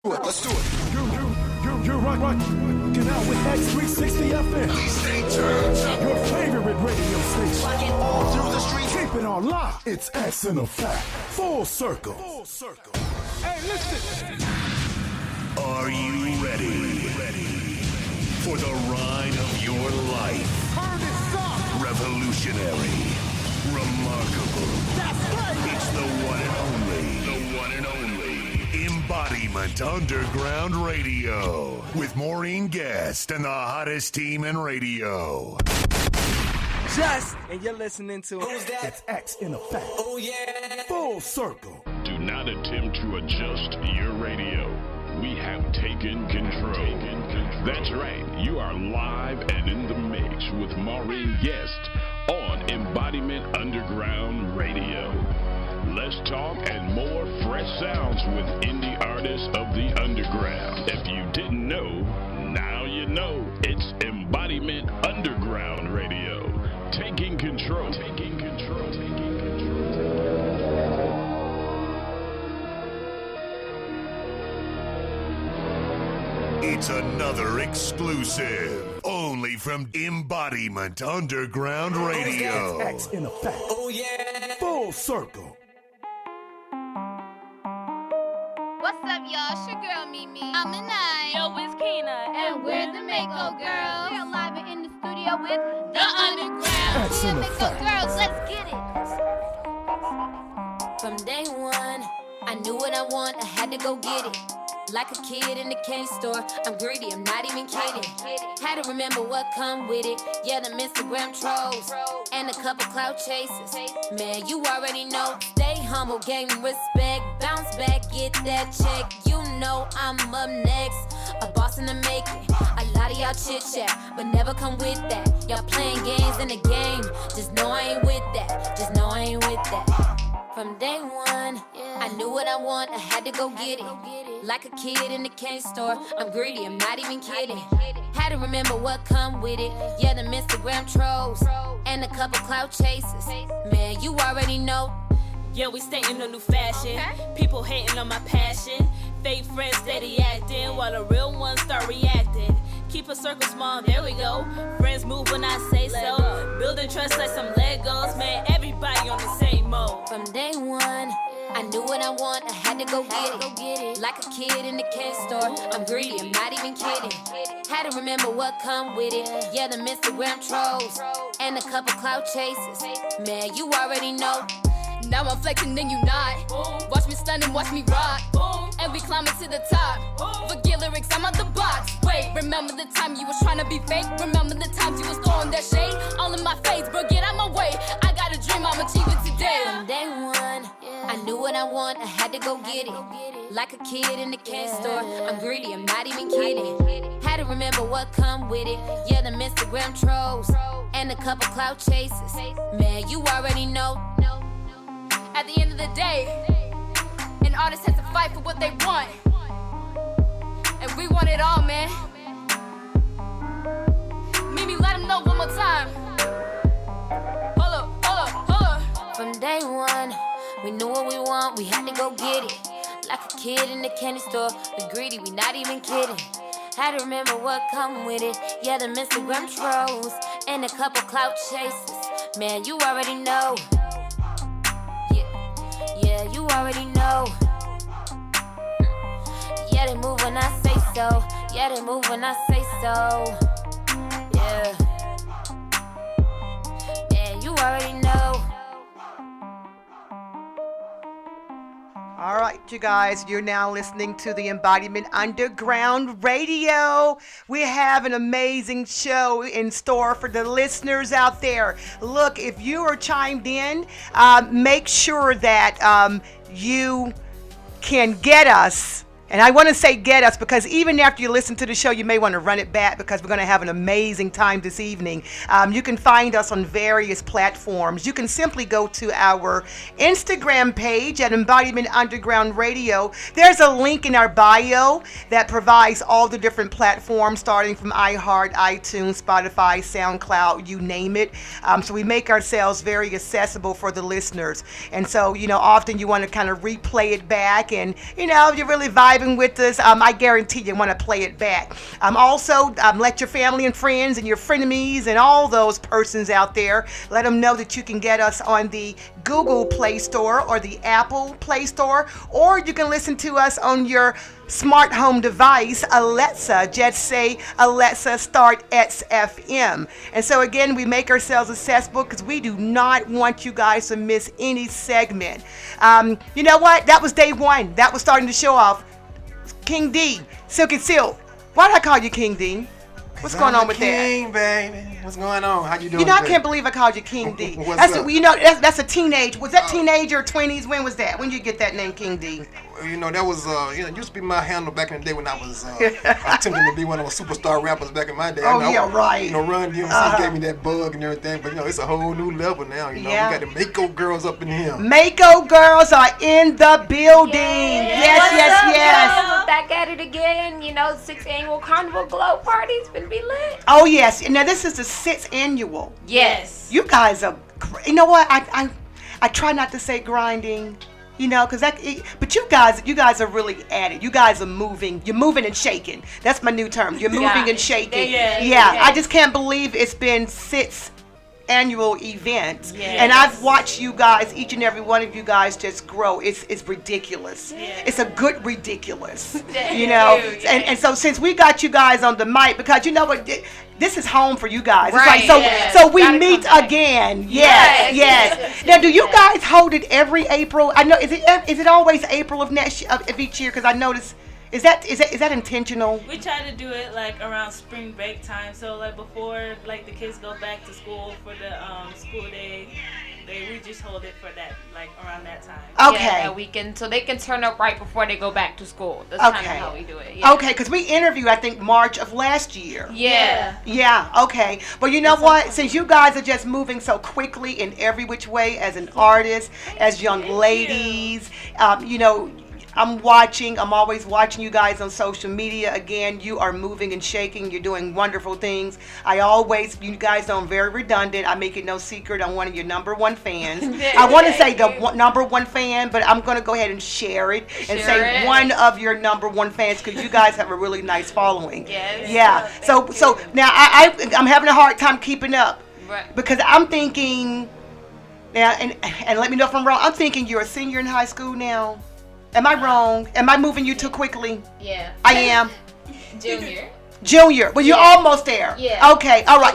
Let's do it. You're rocking out with X360 FM. Please stay turned up. Your favorite radio station. Rocking all through the streets. Keep it on lock. It's X in effect. Full circle. Hey, listen. Are you ready for the ride of your life? Turn this up. Revolutionary. Remarkable. That's right. It's the one and only Embodiment Underground Radio with Maureen Guest and the hottest team in radio. And you're listening to Who's that? It's X in effect. Oh yeah. Full circle. Do not attempt to adjust your radio. We have taken control. That's right. You are live and in the mix with Maureen Guest on Embodiment Underground Radio. Less talk and more fresh sounds with indie artists of the underground. If you didn't know, now you know. It's Embodiment Underground Radio. Taking control. It's another exclusive, only from Embodiment Underground Radio. X in effect. Oh yeah. Full circle. What's up, y'all? It's your girl, Mimi. I'm the Nine. Yo, it's Kina. And we're the MAKO Girls. We're live and in the studio with The Underground. X We're in MAKO effect. Girls. Let's get it. From day one, I knew what I want, I had to go get it. Like a kid in the candy store, I'm greedy, I'm not even kidding. Had to remember what come with it. Yeah, them Instagram trolls and a couple clout chasers. Man, you already know. Stay humble, gain respect, bounce back, get that check. You know I'm up next, a boss in the making. A lot of y'all chit chat, but never come with that. Y'all playing games in the game, just know I ain't with that. Just know I ain't with that. From day one, I knew what I want, I had to go get it. Like a kid in the candy store, I'm greedy, I'm not even kidding. Had to remember what come with it. Yeah, them Instagram trolls and a couple clout chasers. Man, you already know. Yeah, we stay in a new fashion. People hating on my passion. Fake friends steady acting while the real ones start reacting. Keep a circle small, there we go. Friends move when I say so. Building trust like some Legos. Man, everybody on the same mode. From day one, I knew what I want, I had to go get it. Like a kid in the candy store, I'm greedy, I'm not even kidding. Had to remember what come with it. Yeah, them Instagram trolls and a couple clout chasers. Man, you already know. Now I'm flexing, then you not. Watch me stun and watch me rock. And we climbing to the top. Forget lyrics, I'm out the box. Wait, remember the time you was trying to be fake? Remember the times you was throwing that shade? All in my face, bro, get out my way. I got a dream, I'ma achieve it today. From day one, I knew what I want, I had to go get it. Like a kid in the candy store, I'm greedy, I'm not even kidding. Had to remember what come with it. Yeah, them Instagram trolls and a couple clout chasers. Man, you already know. At the end of the day, an artist has to fight for what they want. And we want it all, man. Mimi, let them know one more time. Hold up. From day one, we knew what we want, we had to go get it. Like a kid in the candy store, we greedy, we not even kidding. Had to remember what come with it. Yeah, them Instagram trolls and a couple clout chasers. Man, you already know. Yeah, you already know. Yeah, they move when I say so. Yeah, they move when I say so. Yeah. Yeah, you already know. All right, you guys, you're now listening to the Embodiment Underground Radio. We have an amazing show in store for the listeners out there. Look, if you are chimed in, make sure that you can get us. And I want to say get us because even after you listen to the show, you may want to run it back because we're going to have an amazing time this evening. You can find us on various platforms. You can simply go to our Instagram page at Embodiment Underground Radio. There's a link in our bio that provides all the different platforms starting from iHeart, iTunes, Spotify, SoundCloud, you name it. So we make ourselves very accessible for the listeners. And so, often you want to kind of replay it back and, you really vibe vibing with us, I guarantee you want to play it back. Also, let your family and friends and your frenemies and all those persons out there, let them know that you can get us on the Google Play Store or the Apple Play Store, or you can listen to us on your smart home device, Alexa. Just say, Alexa, start XFM. And so again, we make ourselves accessible because we do not want you guys to miss any segment. You know what? That was day one. That was starting to show off. King D, Silk and Silk. Why did I call you King D? What's going on with King, baby. What's going on? How you doing? You know, I today? can't believe I called you King D. What's up? You know, that's a teenage. Was that teenager or 20s? When was that? When did you get that name, King D? You know, that was, used to be my handle back in the day when I was attempting to be one of those superstar rappers back in my day. Oh, yeah, right. You know, Run DMC gave me that bug and everything, but, you know, it's a whole new level now. You know, we got the MAKO Girls up in here. MAKO Girls are in the building. Yes. We're back at it again. You know, 6th Annual Carnival Glow Party. It's going to be lit. Oh, yes. Now, this is the 6th annual. Yes. You guys are, you know what? I try not to say grinding. You know, but you guys are really at it. You guys are moving. You're moving and shaking. That's my new term. You're moving and shaking. Yeah. I just can't believe it's been 6 annual events, and I've watched you guys, each and every one of you guys, just grow. It's ridiculous. It's a good ridiculous. You know, and so since we got you guys on the mic, because you know what. This is home for you guys. Right, it's like, so we meet again. Yes. Now, do you guys hold it every April? I know. Is it always April of each year? Because I noticed. Is that intentional? We try to do it like around spring break time. So like before, like the kids go back to school for the school day. We just hold it for that, like around that time. Okay. Yeah, that weekend, so they can turn up right before they go back to school. That's kind of how we do it. Yeah. Okay, because we interviewed, I think, March of last year. Yeah. Okay. Well, you know what? Since you guys are just moving so quickly in every which way as an artist, as young ladies, you know, I'm always watching you guys on social media. Again, you are moving and shaking. You're doing wonderful things. You guys know I'm very redundant. I make it no secret. I'm one of your number one fans. I want to say the number one fan, but I'm going to go ahead and share it and say one of your number one fans because you guys have a really nice following. Yes. Yeah. So now I'm having a hard time keeping up because I'm thinking, now, and let me know if I'm wrong. I'm thinking you're a senior in high school now. Am I wrong? Am I moving you too quickly? Yeah. I am. Junior. Well, you're almost there. Yeah. Okay. All right.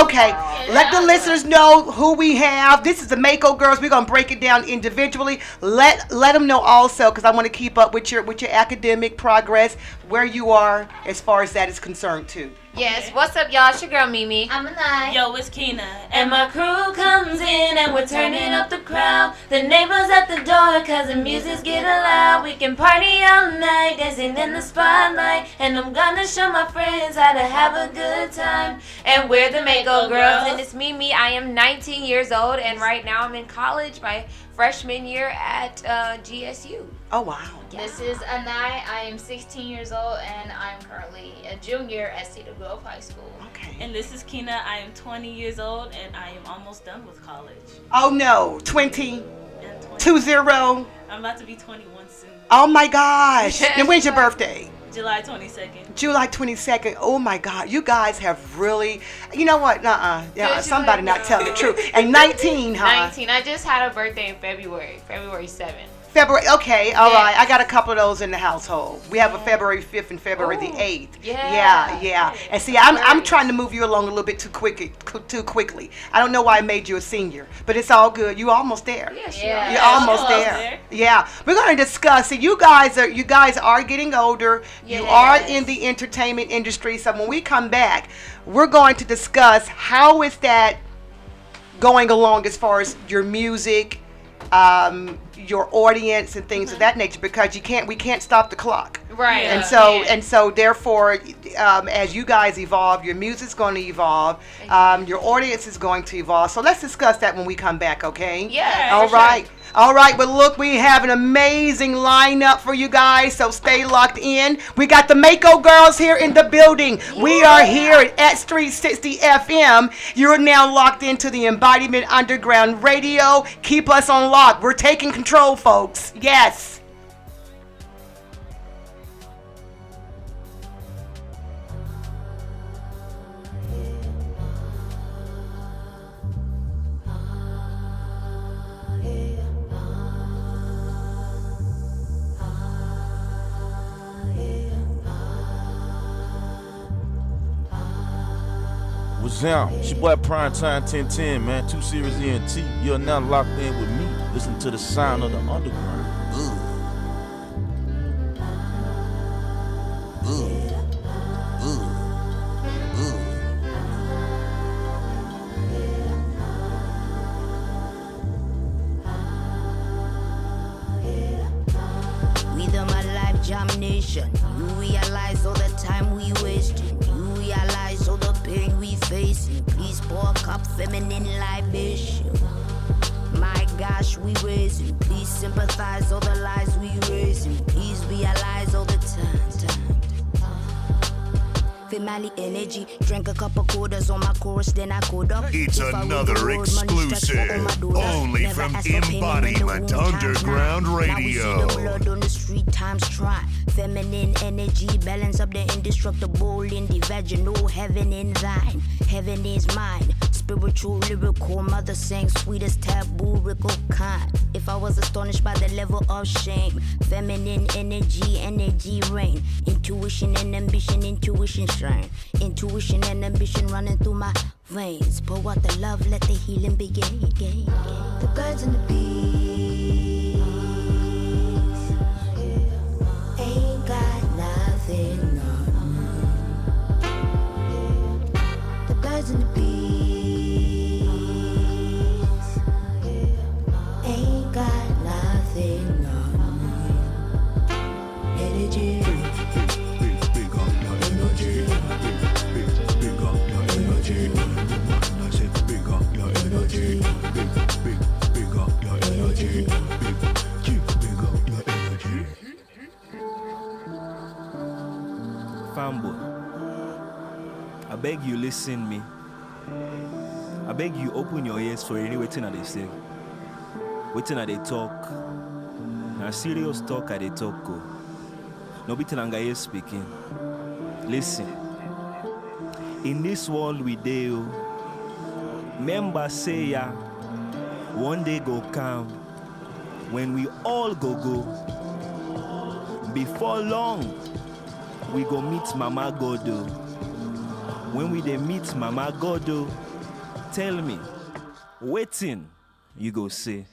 Okay. Let the listeners know who we have. This is the MAKO Girls. We're gonna break it down individually. Let them know also, because I want to keep up with your academic progress, where you are as far as that is concerned too. Yes. What's up, y'all? It's your girl Mimi. I'm Anai. Yo, it's Keena. And my crew comes in and we're turning up the crowd. The neighbors at the door cause the music's getting loud. We can party all night, dancing in the spotlight. And I'm gonna show my friends how to have a good time. And we're the MAKO Girls, and it's Mimi. I am 19 years old, and right now I'm in college, my freshman year at GSU. Oh, wow. This is Anai. I am 16 years old and I'm currently a junior at Cedar Grove High School. Okay. And this is Keena. I am 20 years old and I am almost done with college. Oh no, 20. I'm about to be 21 soon. Oh my gosh. And when's your birthday? July 22nd. July 22nd. Oh my God. You guys have really, you know what? Somebody not telling the truth. And 19, huh? 19. I just had a birthday in February 7th. February, okay, all right. I got a couple of those in the household. We have a February 5th and February the 8th. Yeah. And see, I'm trying to move you along a little bit too quickly. I don't know why I made you a senior, but it's all good. You're almost there. You're almost there. Yeah. We're going to discuss. See, you guys are getting older. You are in the entertainment industry. So when we come back, we're going to discuss how is that going along as far as your music, your audience and things of that nature, because we can't stop the clock. Right. And so therefore, as you guys evolve, your music's going to evolve, your audience is going to evolve. So let's discuss that when we come back, okay? Yeah. All right. Sure. All right, but look, we have an amazing lineup for you guys, so stay locked in. We got the MAKO Girls here in the building. We are here at X360 FM. You're now locked into the Mbodyment Underground Radio. Keep us on lock. We're taking control, folks. Yes. Zam, it's your boy Primetime 1010, man. 2 Series ENT. You're now locked in with me. Listen to the sound of the underground. Nation. You realize all the time we wasting. You realize all the pain we facing. Please pour a cup feminine libation. My gosh, we raising. Please sympathize all the lies we raising. Please realize all the time. Family energy, drank a couple quarters on my chorus, then I code up. It's another exclusive, only from Embodiment Underground Radio. Now we see the blood on the street, times try. Feminine energy, balance up the indestructible in the vaginal. Heaven in thine, heaven is mine. Spiritual, lyrical, mother sang sweetest taboo, rickle kind. If I was astonished by the level of shame, feminine energy, energy reign. Intuition and ambition, intuition shine. Intuition and ambition running through my veins. Pour out the love, let the healing begin. The birds and the bees ain't got nothing on me. The birds and the bees ain't got nothing on me. Energy. Fanboy, I beg you listen me. I beg you open your ears for any waiting that they say. Waiting that they talk. Now serious talk at they talk go. No beating anga speaking. Listen. In this world we deal, members say ya, one day go come when we all go. Before long, we go meet Mama Godo. When we dey meet Mama Godo, tell me, waiting, you go say.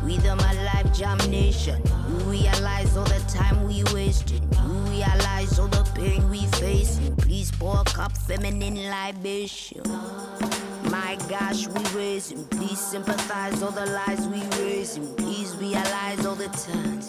With my life jam nation, you realize all the time we wasting. You realize all the pain we facing. Please pour a cup feminine libation. My gosh, we raising. Please sympathize all the lies we raising. Please realize all the time.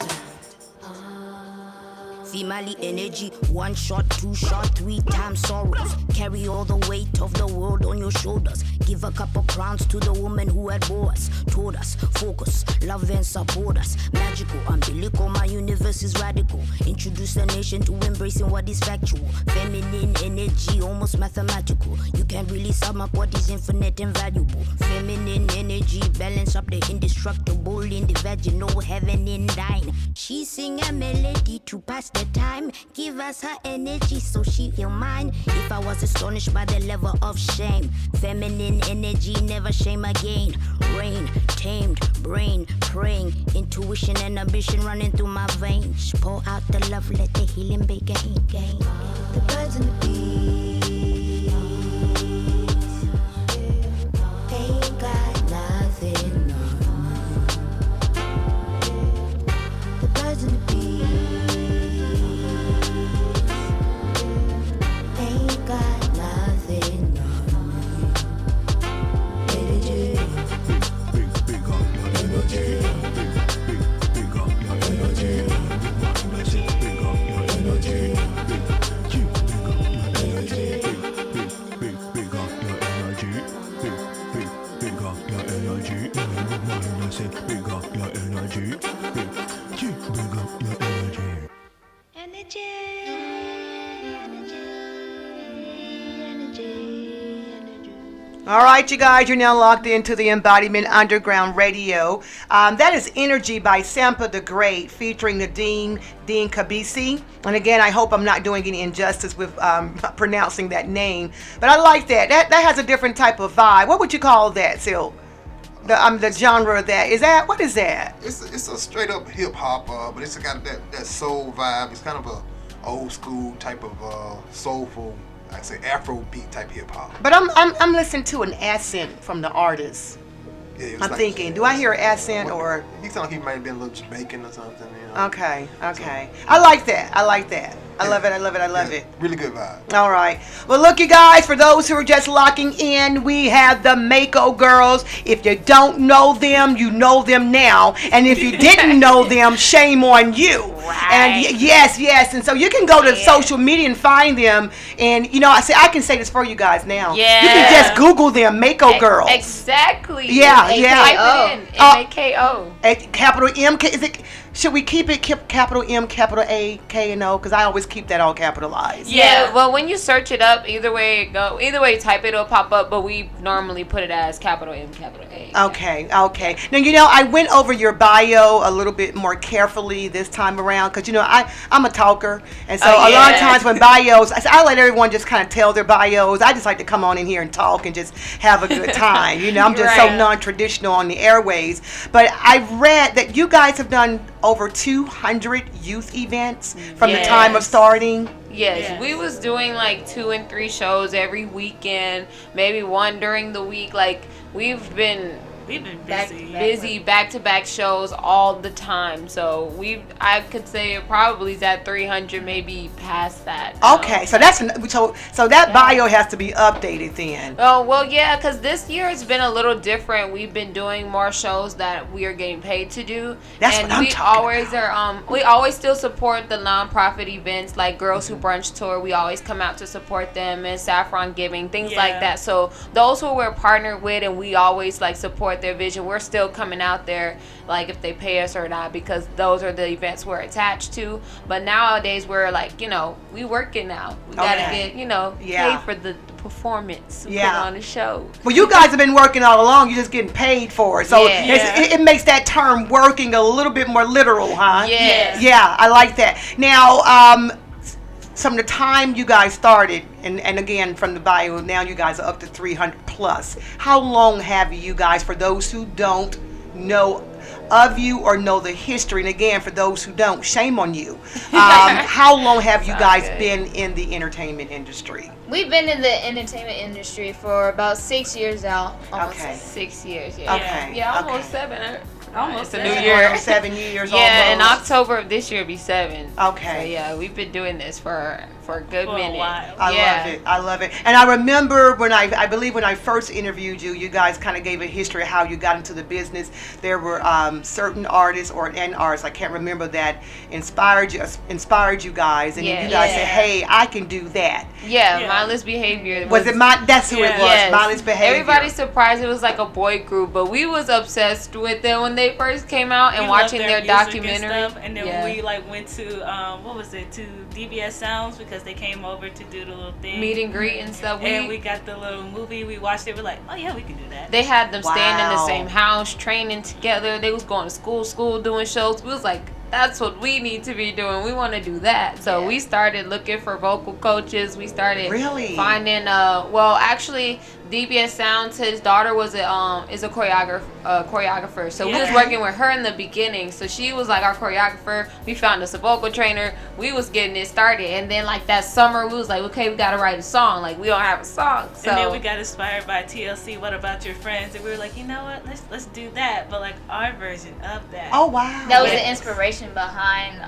Female energy, 1 shot, 2 shot, 3 times sorrows. Carry all the weight of the world on your shoulders. Give a couple crowns to the woman who had bore us. Told us, focus, love and support us. Magical, umbilical, my universe is radical. Introduce the nation to embracing what is factual. Feminine energy, almost mathematical. You can't really sum up what is infinite and valuable. Feminine energy, balance up the indestructible in the vaginal, heaven in thine. She sing a melody to pass the time. Give us her energy so she heal mine. If I was astonished by the level of shame, feminine energy, never shame again. Rain, tamed, brain, praying. Intuition and ambition running through my veins. Pour out the love, let the healing begin. The birds and the bees ain't got nothing on me. The birds and the bees ain't got nothing on me. Energy. Big up your energy. Big up your energy. Big up your energy. Big up your energy. Big up your energy. Big up your energy. Big up your energy. Big up your energy. All right, you guys, you're now locked into the Embodiment Underground Radio. That is Energy by Sampa the Great, featuring Nadine Dean Kabisi. And again, I hope I'm not doing any injustice with pronouncing that name, but I like that. That has a different type of vibe. What would you call that, Silk? The genre of that. What is that? It's a straight up hip hop, but it's got that soul vibe. It's kind of a old school type of soulful, I'd say Afro beat type hip hop. But I'm listening to an accent from the artist. Yeah, I'm thinking, do I hear an accent or? He sounded like he might have been a little Jamaican or something. You know? Okay. I like that. I love it. Really good vibe. All right. Well, look, you guys, for those who are just locking in, we have the MAKO Girls. If you don't know them, you know them now. And if you didn't know them, shame on you. Right. And yes. And so you can go to social media and find them. And, I can say this for you guys now. Yeah. You can just Google them, MAKO Girls. Exactly. Yeah. Type it in. MAKO. Capital M. Should we keep it capital M, capital A, K, and O? Because I always keep that all capitalized. Yeah, well, when you search it up, either way you type it, it'll pop up, but we normally put it as capital M, capital A. Okay. Now, I went over your bio a little bit more carefully this time around because, I'm a talker. And so a lot of times when bios, I let everyone just kind of tell their bios. I just like to come on in here and talk and just have a good time. I'm just so non-traditional on the airways. But I've read that you guys have done over 200 youth events from the time of starting. Yes, we was doing like 2 and 3 shows every weekend, maybe one during the week. Like we've been busy back-to-back shows all the time. So I could say it probably is at 300, maybe past that. Okay, so that bio has to be updated then. Oh well, yeah, because this year it's been a little different. We've been doing more shows that we are getting paid to do. That's what I'm talking about. We always still support the nonprofit events like Girls Who Brunch Tour. We always come out to support them, and Saffron Giving, things like that. So those who we're partnered with and we always like support their vision, we're still coming out there like if they pay us or not, because those are the events we're attached to. But nowadays we're like, we working now. We gotta get, paid for the performance, put on the show. Well, you guys have been working all along. You're just getting paid for it. So it makes that term working a little bit more literal, huh? Yeah, I like that. Now, from the time you guys started, and again from the bio, now you guys are up to 300 plus. How long have you guys, for those who don't know of you or know the history, and again for those who don't, shame on you. How long have you guys been in the entertainment industry? We've been in the entertainment industry for about 6 years now. Almost 6 years. Almost 7. Almost a new year. 7 years. Yeah, in October of this year, it'll be 7. Okay. So we've been doing this for a good minute. A while. I love it. And I remember when I believe when I first interviewed you, you guys kind of gave a history of how you got into the business. There were certain artists artists, I can't remember, that inspired you guys, and you guys said, "Hey, I can do that." Mindless Behavior. Was it that's who it was? Yes. Mindless Behavior. Everybody's surprised it was like a boy group, but we was obsessed with them when they first came out and watching their documentary. And then we went to to DBS Sounds, because they came over to do the little thing, meet and greet and stuff. And we got the little movie. We watched it. We're like, oh yeah, we can do that. They had them staying in the same house, training together. They was going to school, doing shows. We was like, that's what we need to be doing. We want to do that. So we started looking for vocal coaches. We started finding actually DBS Sounds, his daughter was is a choreographer. So we was working with her in the beginning. So she was like our choreographer. We found us a vocal trainer. We was getting it started. And then like that summer we was like, okay, we gotta write a song. Like we don't have a song. So and then we got inspired by TLC, What About Your Friends? And we were like, you know what, let's do that, but like our version of that. Oh wow. That was the inspiration behind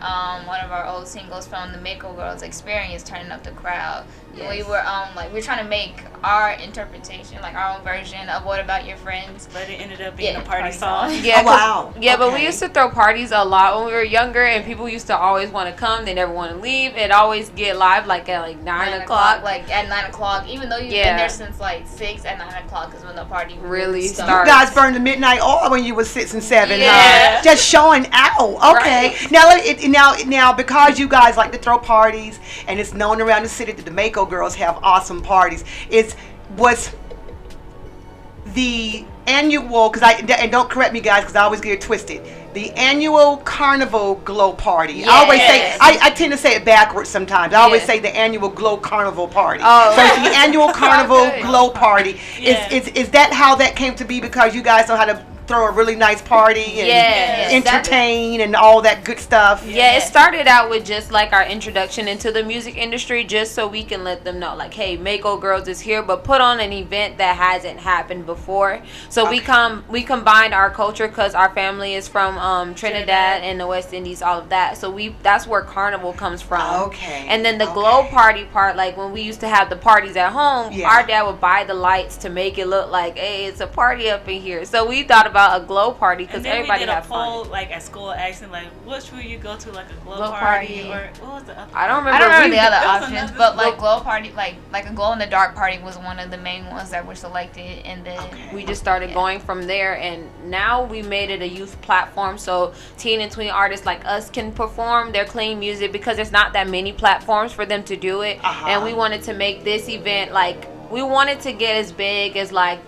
one of our old singles from the MAKO Girls Experience, Turning Up the Crowd. We were we're trying to make our interpretation, like our own version of What About Your Friends. But it ended up being a party song. Yeah, but we used to throw parties a lot when we were younger, and people used to always want to come. They never want to leave. It always get live like at 9 o'clock. Like at 9 o'clock, even though you've been there since like 6, at 9 o'clock is when the party really starts. You guys burned the midnight oil when you was 6 and 7, huh? Just showing out. Okay. Right. Now because you guys like to throw parties, and it's known around the city that the MAKO Girls have awesome parties. Was the annual, and don't correct me guys because I always get it twisted, the Annual Carnival Glow Party. Yes. I always say, I tend to say it backwards sometimes. I always say the Annual Glow Carnival Party. Oh. So it's the Annual Carnival Glow Party. Is that how that came to be, because you guys know how to throw a really nice party and Yes, entertain and all that good stuff. Yeah, it started out with just like our introduction into the music industry, just so we can let them know, like, hey, MAKO Girls is here, but put on an event that hasn't happened before. So we combined our culture because our family is from Trinidad and the West Indies, all of that. So that's where Carnival comes from. Okay. And then the glow party part, like when we used to have the parties at home, our dad would buy the lights to make it look like, hey, it's a party up in here. So we thought about a glow party because everybody had fun. We did a poll like at school asking like, which will you go to, like a glow party or what was the other? I don't remember. I don't remember the other options, but like glow party, like a glow in the dark party was one of the main ones that were selected, and then we just started going from there, and now we made it a youth platform so teen and tween artists like us can perform their clean music because there's not that many platforms for them to do it. And we wanted to make this event like, we wanted to get as big as like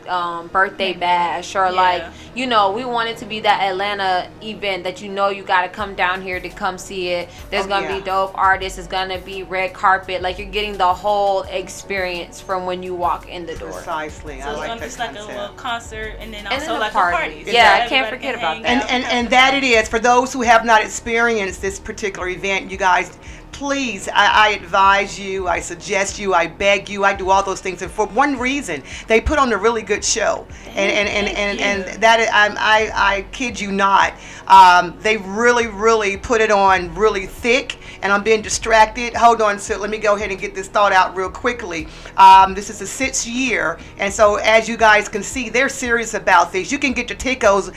Birthday Bash or like, you know, we wanted to be that Atlanta event that you got to come down here to come see it. There's going to be dope artists. It's going to be red carpet. Like, you're getting the whole experience from when you walk in the door. Precisely. So I like it's that like concept. a little concert and then And also then like a party. a party. Yeah, I can't forget about that. And that it is. For those who have not experienced this particular event, you guys, please, I advise you, I suggest you, I beg you, I do all those things, and for one reason, they put on a really good show, and that I kid you not, they really put it on really thick, and I'm being distracted. Hold on, so let me go ahead and get this thought out real quickly. This is the 6th year, and so as you guys can see, they're serious about this. You can get your tickets. The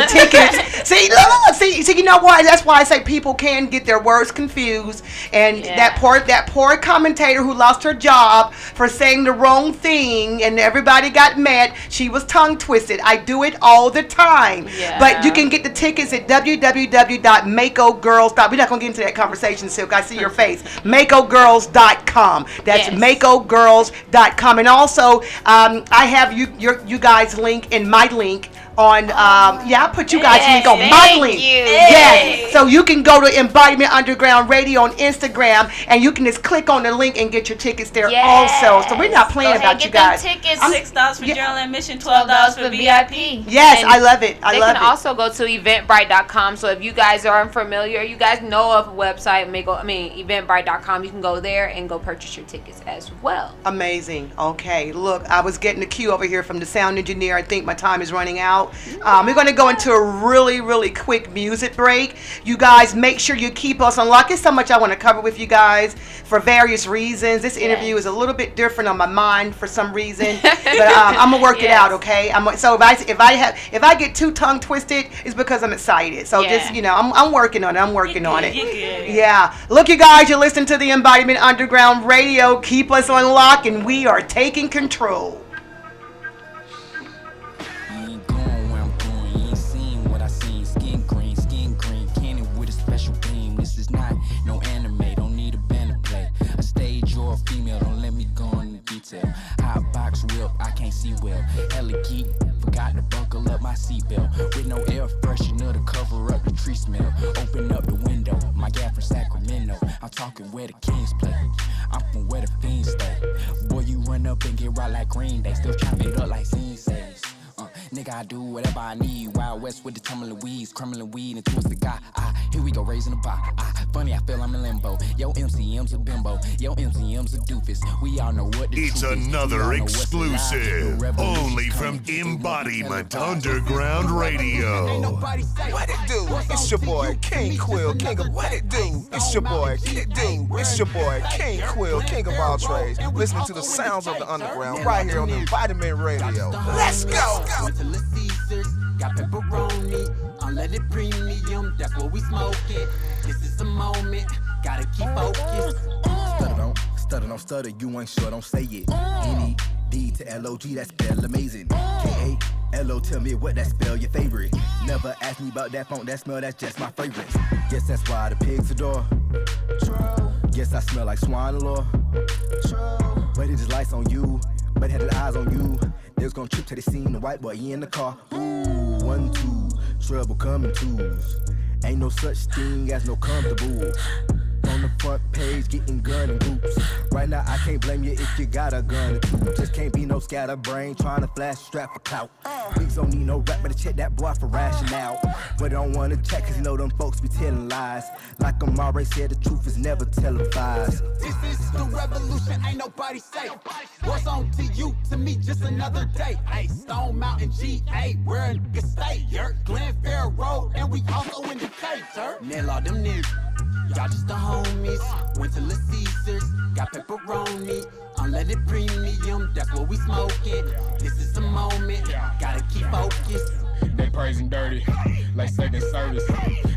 tickets. See, look, see, you know why? That's why I say people can get their words confused, and that poor commentator who lost her job for saying the wrong thing, and everybody got mad. She was tongue twisted. I do it all the time. But you can get the tickets at www.makogirls.com. We're not gonna get into that conversation, Silk. I see your face. MakoGirls.com. That's MakoGirls.com. And also, I have you guys link in my link on I put you guys link on my link. Yes. So you can go to Embodiment Underground Radio on Instagram, and you can just click on the link and get your tickets there also. So we're not playing about you guys. Tickets, $6 for general admission, $12 for VIP. Yes, I love it. They can also go to eventbrite.com. So if you guys are unfamiliar, you guys know of a website, eventbrite.com. You can go there and go purchase your tickets as well. Amazing. Okay, look, I was getting a cue over here from the sound engineer. I think my time is running out. We're going to go into a really quick music break. You guys, make sure you keep us on lock. There's so much I want to cover with you guys for various reasons. This interview is a little bit different on my mind for some reason, but I'm gonna work it out. Okay. So if I get too tongue twisted, it's because I'm excited. So just I'm working on it. I'm working on it. Yeah. Look, you guys, you're listening to the Embodiment Underground Radio. Keep us on lock, and we are taking control. Hot box whip, I can't see well. Hella geek, forgot to buckle up my seatbelt. With no air freshener to cover up the tree smell. Open up the window, my gal from Sacramento. I'm talking where the Kings play. I'm from where the fiends stay. Boy, you run up and get right like Green Day. Still chop it up like Scene says. Nigga, I do whatever I need. Wild West with the tumbling weeds, crumbling weed and twisted guy. Here we go, raising the bar. Funny, I feel I'm in limbo. Yo, MCM's a bimbo. Yo, MCM's a doofus. We all know what the It's truth is. another exclusive, only from Embodiment Underground Radio. What it do? It's your boy King Quill, King of What It Do. It's your boy Kid D. It's your boy King Quill, King of all trades. Listening to the sounds of the underground right here on Embodiment Radio. Let's go. Got pepperoni, unleaded premium, that's what we smoking. This is the moment, gotta keep focused. Stutter don't stutter, you ain't sure, don't say it. N-E-D to L-O-G, that spell amazing. K-A-L-O, tell me what that spell your favorite. Never ask me about that funk, that smell, that's just my favorite. Guess that's why the pigs adore. Guess I smell like swine lore. But it just lights on you, but had the eyes on you. They was gonna trip to the scene, the white boy, he in the car. Ooh, 1, 2, trouble coming twos. Ain't no such thing as no comfortable. On the front page, getting gun and groups. Right now, I can't blame you if you got a gun or two. Just can't be no scatterbrain trying to flash strap for clout. Niggas don't need no rap, better check that boy for rationale. But don't wanna check, cause you know them folks be telling lies. Like Amari said, the truth is never televised. This is the revolution, ain't nobody safe. What's on to you, to me, just another day. Hey, Stone Mountain GA, where a nigga stay, Glenfair Road, and we also in the cave, Nail all them niggas, y'all just the homies. Went to the Caesars, got pepperoni, unleaded premium, that's what we smoking. This is the moment, gotta keep focused. They praising dirty, like second service.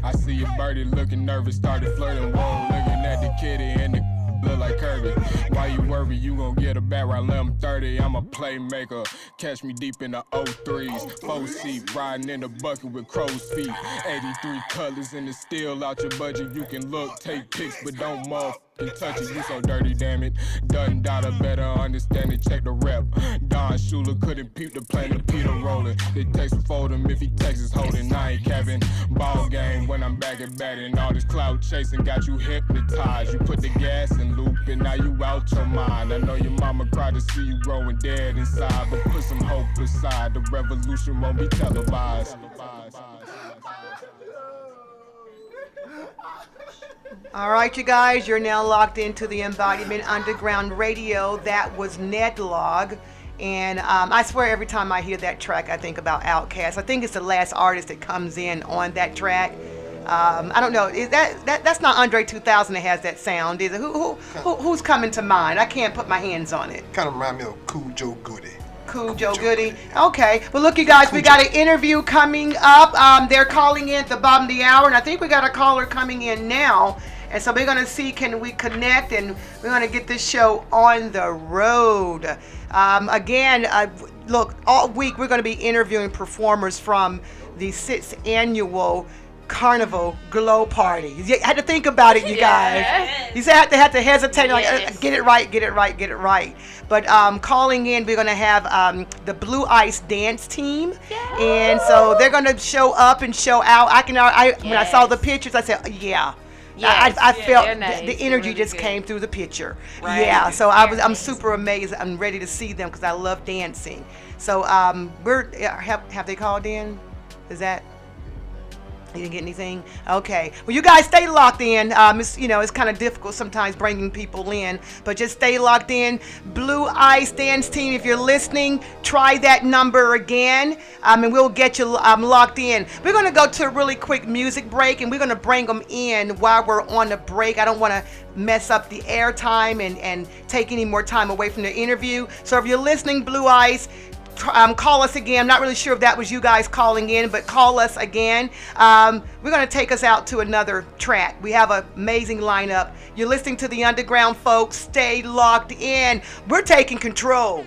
I see a birdie looking nervous, started flirting. Whoa, looking at the kitty and the look like Kirby. Why you worry? You gon' get a bat right limb 30. I'm a playmaker. Catch me deep in the 03s. 4-seat, riding in the bucket with crow's feet. 83 colors and it's still out your budget. You can look, take pics, but don't motherfucking touch it. You so dirty, damn it. Doesn't doubt a better understand it. Check the rep. Don Shula couldn't peep the plane of Peter rolling. They text and fold him if he texts holding. I ain't Kevin. Ball game when I'm back at batting. All this cloud chasing got you hypnotized. You put the gas in loop and now you out your mind. I know your mama cried to see you growing dead inside, but put some hope aside. The revolution won't be televised. All right, you guys, you're now locked into the Embodiment Underground Radio. That was Nedlog. And I swear every time I hear that track, I think about Outkast. I think it's the last artist that comes in on that track. I don't know. Is that's not Andre 2000 that has that sound, is it? Who's coming to mind? I can't put my hands on it. Kind of remind me of Cool Joe Goody. Cool Joe Goody. Okay. Well, look, you guys, we got an interview coming up. They're calling in at the bottom of the hour, and I think we got a caller coming in now. And so we're going to see, can we connect, and we're going to get this show on the road. Look, all week we're going to be interviewing performers from the 6th Annual Carnival Glow Party. You had to think about it, you guys. You had to hesitate, get it right. But calling in, we're going to have the Blue Ice dance team. And so they're going to show up and show out. When I saw the pictures, I said, yeah. I felt the energy just came through the picture. Right. Yeah, so I'm super amazed. I'm ready to see them because I love dancing. So have they called in? Is that? You didn't get anything? Okay. Well, you guys stay locked in. It's kind of difficult sometimes bringing people in, but just stay locked in. Blue Ice Dance Team, if you're listening, try that number again, and we'll get you locked in. We're going to go to a really quick music break, and we're going to bring them in while we're on the break. I don't want to mess up the airtime and take any more time away from the interview. So if you're listening, Blue Ice, call us again. I'm not really sure if that was you guys calling in, but call us again. We're going to take us out to another track. We have an amazing lineup. You're listening to the Underground, folks. Stay locked in. We're taking control.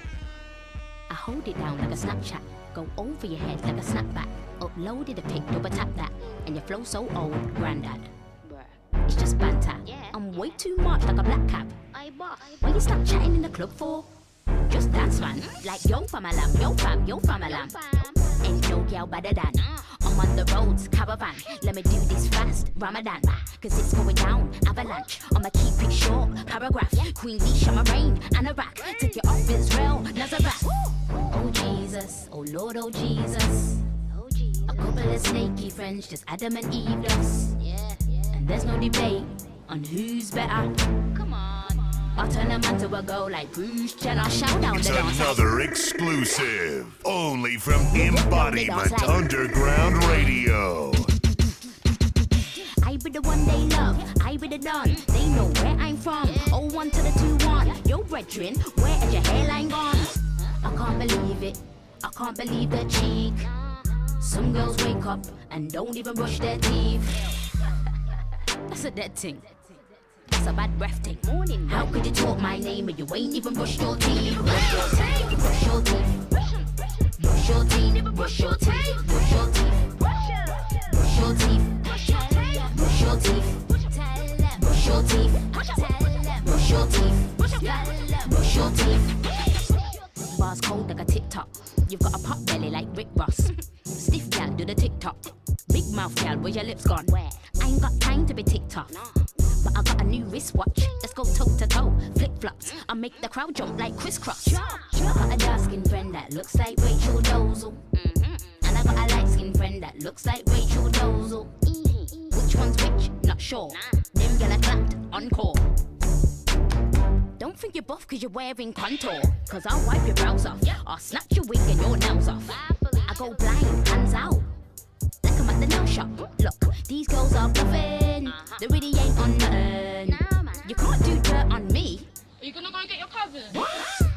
I hold it down like a Snapchat. Go over your head like a snapback. Uploaded a pic, double tap that. And your flow so old, granddad. It's just banter. I'm way too much like a black cap. Why you stop chatting in the club for? Just dance, man. Like yo fam alam, yo fam alam. Ain't no girl better than. I'm on the roads, caravan. Let me do this fast, Ramadan. Cause it's going down, avalanche. I'ma keep it short, paragraph. Queen Leash, I'm a rain, and a rack. Take it off Israel, Nazareth. Oh Jesus, oh Lord, oh Jesus. A couple of snaky friends, just Adam and Eve us. And there's no debate on who's better. Come on. I'll turn a man to a girl like Bruce Jenner. Shout out It's another exclusive, only from Embodiment Underground Radio. I be the one they love, I be the done. They know where I'm from. 01 to the 21. Yo, brethren, where is your hairline gone? I can't believe it. I can't believe the cheek. Some girls wake up and don't even brush their teeth. That's a dead thing. That's a bad breath take. Morning. How could you talk my name and you ain't even brushed your teeth? Brush your teeth. Brush your teeth. Brush your teeth. Brush your teeth. Brush your teeth. Brush your teeth. Brush your teeth. Brush your teeth. Brush your teeth. Brush your teeth. Bars cold like a TikTok. You've got a pot belly like Rick Ross. Stiff gal do the TikTok. Big mouth gal, where your lips gone? Where? I ain't got time to be ticked off. But I got a new wristwatch. Let's go toe to toe, flip flops. I make the crowd jump like crisscross. I got a dark skinned friend that looks like Rachel Dolezal. And I got a light skinned friend that looks like Rachel Dolezal. Which one's which? Not sure. Them gonna clapped encore. Don't think you're buff cause you're wearing contour. Cause I'll wipe your brows off. I'll snatch your wig and your nails off. I go blind, hands out. Like I'm at the nail shop. Look, these girls are bluffing. They really ain't on nothing. You can't do dirt on me. Are you gonna go get your cousin?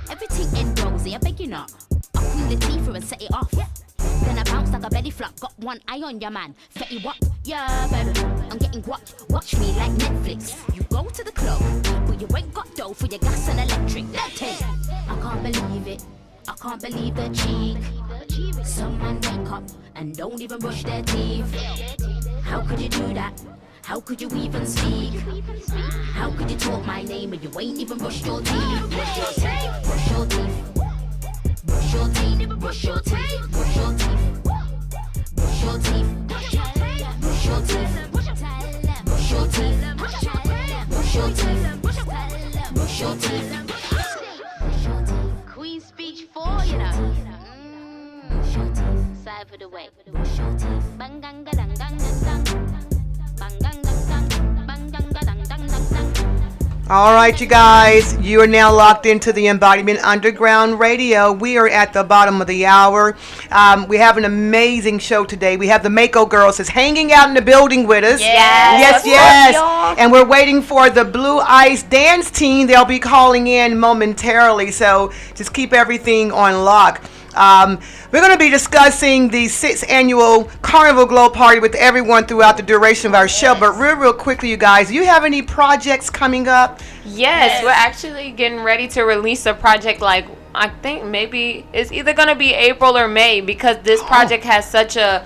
Everything ain't rosy, I beg you not. I'll pull the teeth through and set it off. Then I bounce like a belly flop. Got one eye on your man. Fetty what? Yeah, baby. I'm getting guapped. Watch me like Netflix. You go to the club, but you ain't got dough for your gas and electric. Let's take. I can't believe it. I can't believe the cheek. Some man wake up and don't even brush their teeth. How could you do that? How could you even speak? How could you talk my name and you ain't even brushed your teeth? Brush your teeth. Brush your teeth. Brush your teeth. Brush your teeth. Brush your teeth. Brush your teeth. Brush your teeth. Brush your teeth. Brush your teeth. Brush your teeth. Brush your teeth. Queen speech 4, you know. Side for the way. Bang gang ga dang dang dang dang. Bang gang dang dang. Bang gang ga dang dang dang dang. All right, you guys, you are now locked into the Embodiment Underground Radio. We are at the bottom of the hour. We have an amazing show today. We have the MAKO Girls is hanging out in the building with us. Yes. And we're waiting for the Blue Ice Dance Team. They'll be calling in momentarily, so just keep everything on lock. We're going to be discussing the 6th Annual Carnival Glow Party with everyone throughout the duration of our show. But real quickly, you guys, do you have any projects coming up? Yes, we're actually getting ready to release a project like, I think maybe it's either going to be April or May, because this project has such a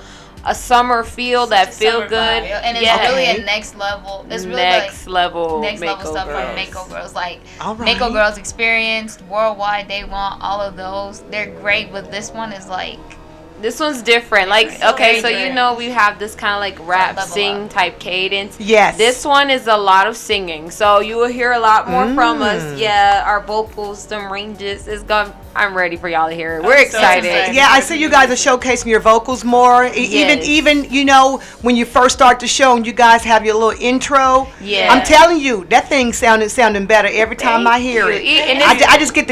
summer feel that feel good. And it's really a next level. It's really next level stuff from MAKO Girls. Like right. MAKO Girls experienced worldwide. They want all of those. They're great, but this one is like. This one's different. Like, okay, so you know we have this kind of like rap, sing type cadence. Yes. This one is a lot of singing. So you will hear a lot more from us. Yeah, our vocals, some ranges. I'm ready for y'all to hear it. We're excited. Yeah, I see you guys are showcasing your vocals more. Even you know, when you first start the show and you guys have your little intro. Yeah. I'm telling you, that thing sounding better every time I hear it. I just get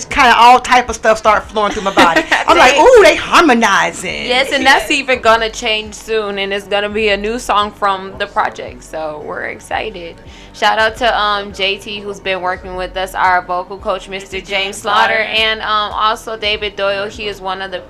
kind of all type of stuff start flowing through my body. I'm like, ooh, they harmonizing. Yes, and that's even gonna change soon, and it's gonna be a new song from the project. So we're excited. Shout out to JT, who's been working with us, our vocal coach, Mr. James Slaughter, and also David Doyle. He is one of the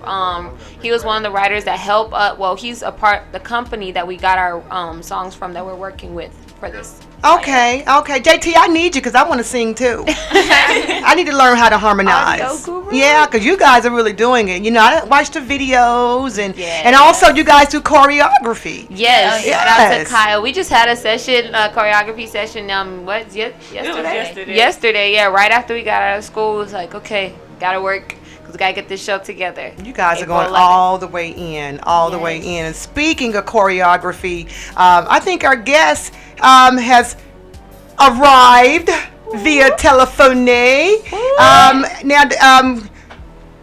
he was one of the writers that helped. He's a part the company that we got our songs from that we're working with for this. Okay. JT, I need you because I want to sing too. I need to learn how to harmonize. Yeah, because you guys are really doing it. You know, I watch the videos and also you guys do choreography. Yes. Shout out to Kyle. We just had a session, choreography session. Yesterday. Yesterday, yeah. Right after we got out of school, it was like, okay, gotta work. We gotta get this show together. You guys are going all the way in, the way in. And speaking of choreography, I think our guest has arrived via telephone. Now,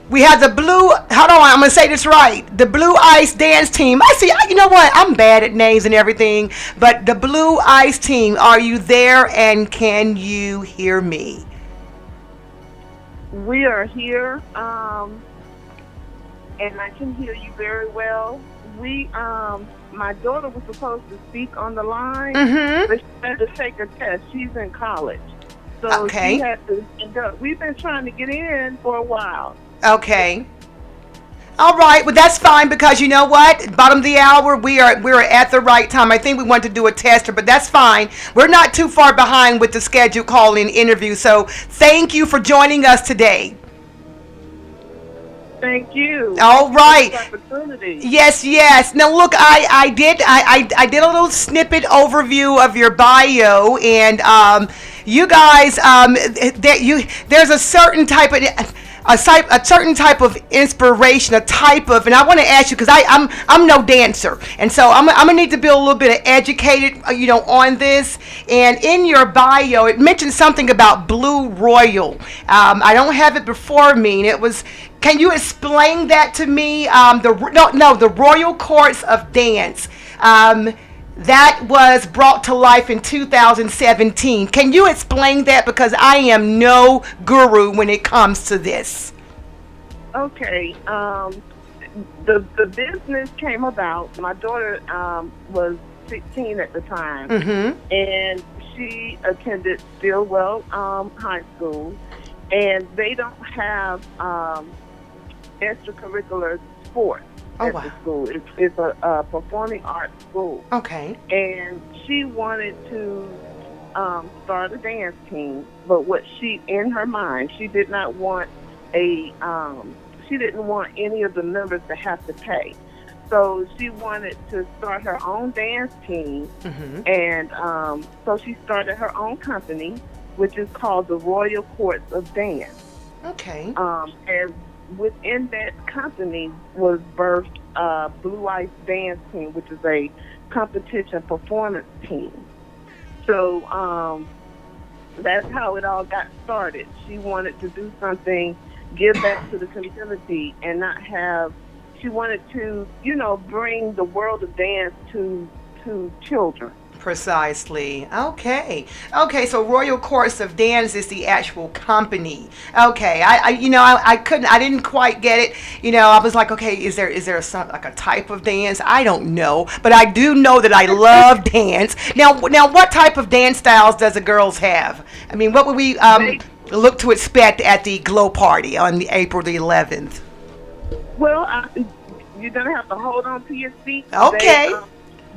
we have the blue. Hold on, I'm gonna say this right. The Blue Ice Dance Team. I see. You know what? I'm bad at names and everything, but the Blue Ice Team. Are you there? And can you hear me? We are here, and I can hear you very well. My daughter was supposed to speak on the line, but she had to take a test. She's in college, so she had to go. We've been trying to get in for a while. Okay. All right, well that's fine because you know what? Bottom of the hour, we're at the right time. I think we want to do a tester, but that's fine. We're not too far behind with the scheduled call-in interview. So thank you for joining us today. Thank you. All right. Opportunity. Yes. Now look, I did a little snippet overview of your bio, and you guys, there's a certain type of. a certain type of inspiration, a type of, and I want to ask you because I'm no dancer, and so I'm gonna need to be a little bit educated, on this. And in your bio, it mentioned something about Blue Royal. I don't have it before me, and it was. Can you explain that to me? The Royal Courts of Dance. That was brought to life in 2017. Can you explain that? Because I am no guru when it comes to this. Okay. The business came about. My daughter was 16 at the time, and she attended Stillwell High School, and they don't have extracurricular sports. At the school. It's a performing arts school. Okay. And she wanted to start a dance team, but what in her mind, she did not want she didn't want any of the members to have to pay. So she wanted to start her own dance team, and so she started her own company, which is called the Royal Courts of Dance. Okay. And within that company was birthed Blue Ice Dance Team, which is a competition performance team. So that's how it all got started. She wanted to do something, give back to the community, and not have. She wanted to, bring the world of dance to children. Precisely. Okay. So Royal Courts of Dance is the actual company. Okay. I didn't quite get it. I was like, okay, is there a type of dance? I don't know, but I do know that I love dance. Now, what type of dance styles does the girls have? I mean, what would we look to expect at the Glow Party on April the 11th? Well, you're gonna have to hold on to your seat. Okay.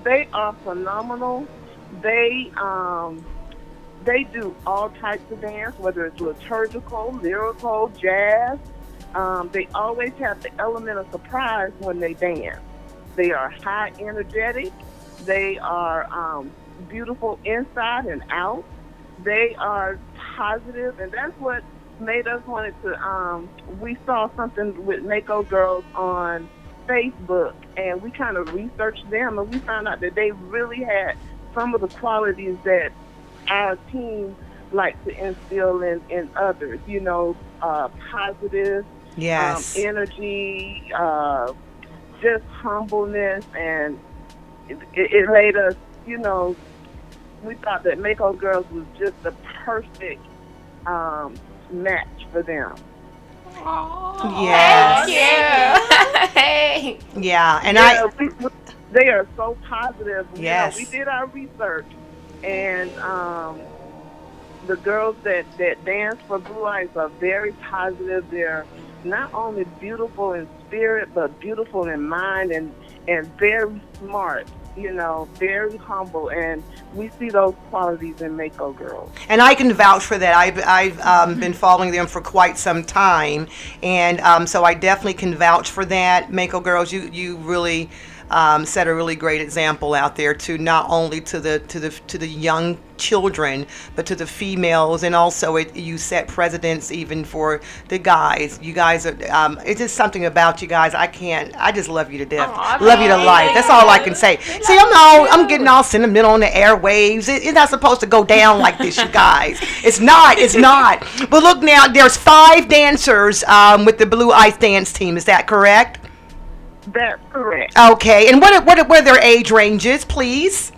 They are phenomenal. They do all types of dance, whether it's liturgical, lyrical, jazz. They always have the element of surprise when they dance. They are high energetic. They are beautiful inside and out. They are positive, and that's what made us wanted to. We saw something with MAKO Girls on Facebook, and we kind of researched them, and we found out that they really had some of the qualities that our team like to instill in others. Positive, yes, energy, just humbleness, and it made us. We thought that MAKO Girls was just the perfect match for them. Yes. Thank you. Hey. Yeah, and they are so positive. Yes. We did our research, and the girls that dance for Blue Ice are very positive. They're not only beautiful in spirit, but beautiful in mind, and very smart. Very humble, and we see those qualities in MAKO Girls. And I can vouch for that. I've been following them for quite some time, and so I definitely can vouch for that. MAKO Girls, you really set a really great example out there to not only to the young children, but to the females, and also you set precedents even for the guys. You guys are it's just something about you guys. I just love you to death. Love you to life. That's all I can say. See, I'm getting all sentimental on the airwaves. It's not supposed to go down like this, you guys. It's not. But look, now there's 5 dancers with the Blue Ice Dance Team. Is that correct? That's correct. Okay, and what are their age ranges, please?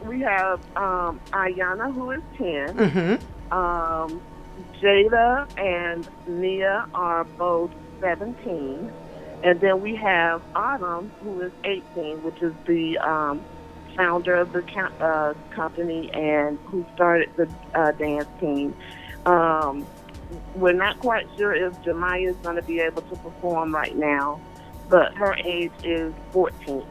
We have Ayana, who is 10. Mm-hmm. Jada and Nia are both 17. And then we have Autumn, who is 18, which is the founder of the company and who started the dance team. We're not quite sure if Jemiah is going to be able to perform right now, but her age is 14.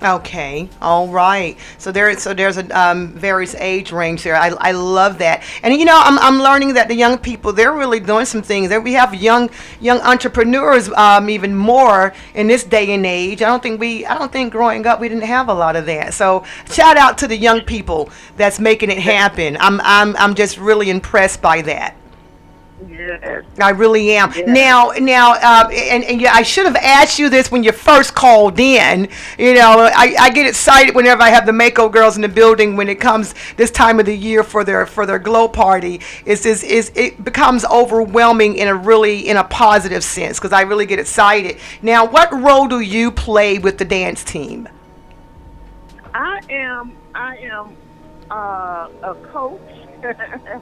Okay, all right. So there's a various age range there. I love that, and I'm learning that the young people, they're really doing some things. We have young entrepreneurs even more in this day and age. I don't think growing up we didn't have a lot of that. So shout out to the young people that's making it happen. I'm just really impressed by that. Yes. I really am. Yes. And yeah, I should have asked you this when you first called in. I get excited whenever I have the MAKO Girls in the building when it comes this time of the year for their glow party. It becomes overwhelming in a positive sense because I really get excited. Now, what role do you play with the dance team? I am a coach.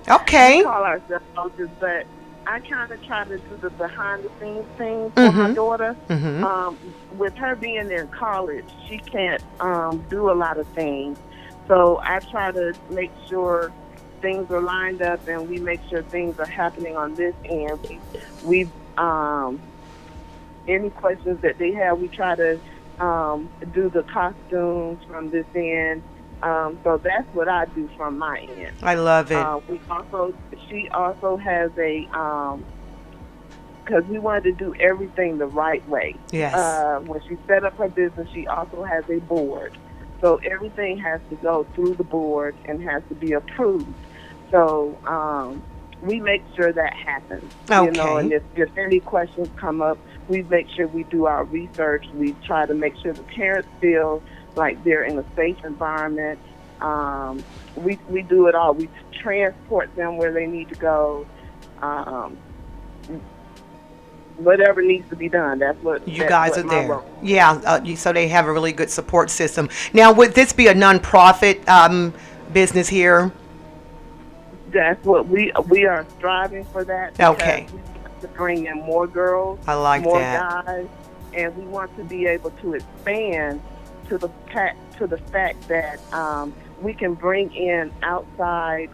Okay. We call ourselves coaches, but I kind of try to do the behind the scenes thing for my daughter. With her being in college, she can't do a lot of things. So I try to make sure things are lined up and we make sure things are happening on this end. We any questions that they have, we try to do the costumes from this end. So that's what I do from my end. I love it. She also has because we wanted to do everything the right way. Yes. When she set up her business, she also has a board. So everything has to go through the board and has to be approved. So we make sure that happens. Okay. And if any questions come up, we make sure we do our research. We try to make sure the parents feel like they're in a safe environment. We do it all. We transport them where they need to go. Whatever needs to be done, that's what you guys are there. Role. Yeah, so they have a really good support system. Now, would this be a nonprofit business here? That's what we are striving for that. Okay. We want to bring in more girls, I like more that. guys, and we want to be able to expand to the fact that we can bring in outside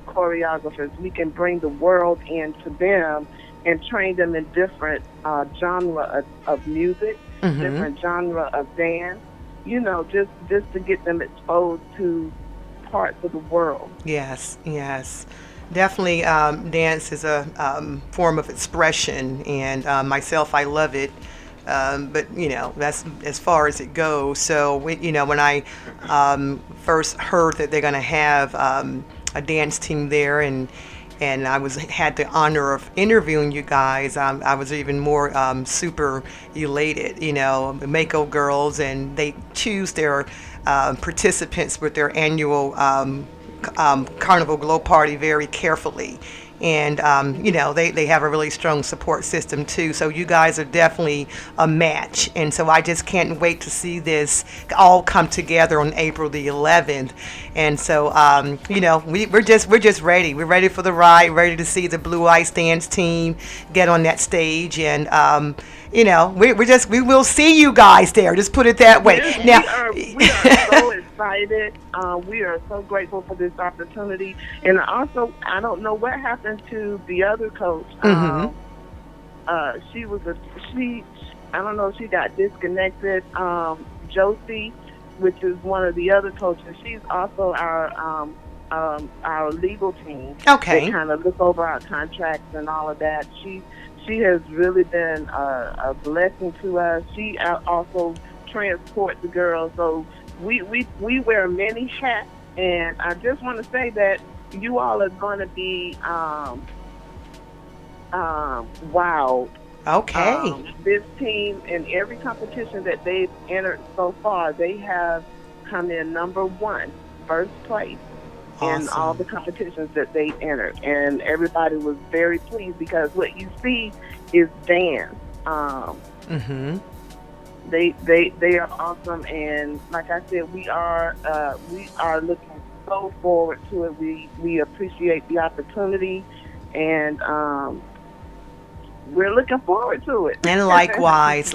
choreographers. We can bring the world into them and train them in different genre of music, different genre of dance. Just to get them exposed to parts of the world. Yes. Definitely, dance is a form of expression, and myself, I love it. But that's as far as it goes. So when I first heard that they're going to have a dance team there, and I had the honor of interviewing you guys, I was even more super elated. MAKO Girls, and they choose their participants with their annual Carnival Glow Party very carefully. And, they have a really strong support system, too. So you guys are definitely a match. And so I just can't wait to see this all come together on April the 11th. And so, we're just ready. We're ready for the ride, ready to see the Blue Ice Dance team get on that stage. And, we will see you guys there. Just put it that way. We are so excited. We are so grateful for this opportunity. And also, I don't know what happened to the other coach. I don't know if she got disconnected. Josie, which is one of the other coaches, she's also our legal team. Okay. They kind of look over our contracts and all of that. She has really been a blessing to us. She also transports the girls. So we wear many hats, and I just want to say that you all are going to be wowed. Okay. This team, in every competition that they've entered so far, they have come in number one, first place. Awesome. In all the competitions that they entered, and everybody was very pleased because what you see is dance. They are awesome, and like I said, we are looking so forward to it. We appreciate the opportunity, and we're looking forward to it. And likewise.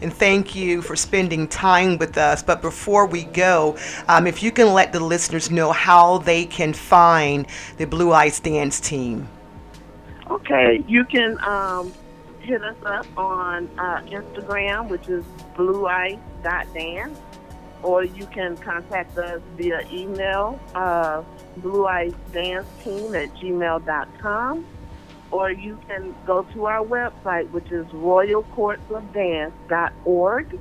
And thank you for spending time with us. But before we go, if you can let the listeners know how they can find the Blue Ice Dance team. Okay, you can hit us up on Instagram, which is blueice.dance, or you can contact us via email, blueicedanceteam@gmail.com. Or you can go to our website, which is royalcourtsofdance.org.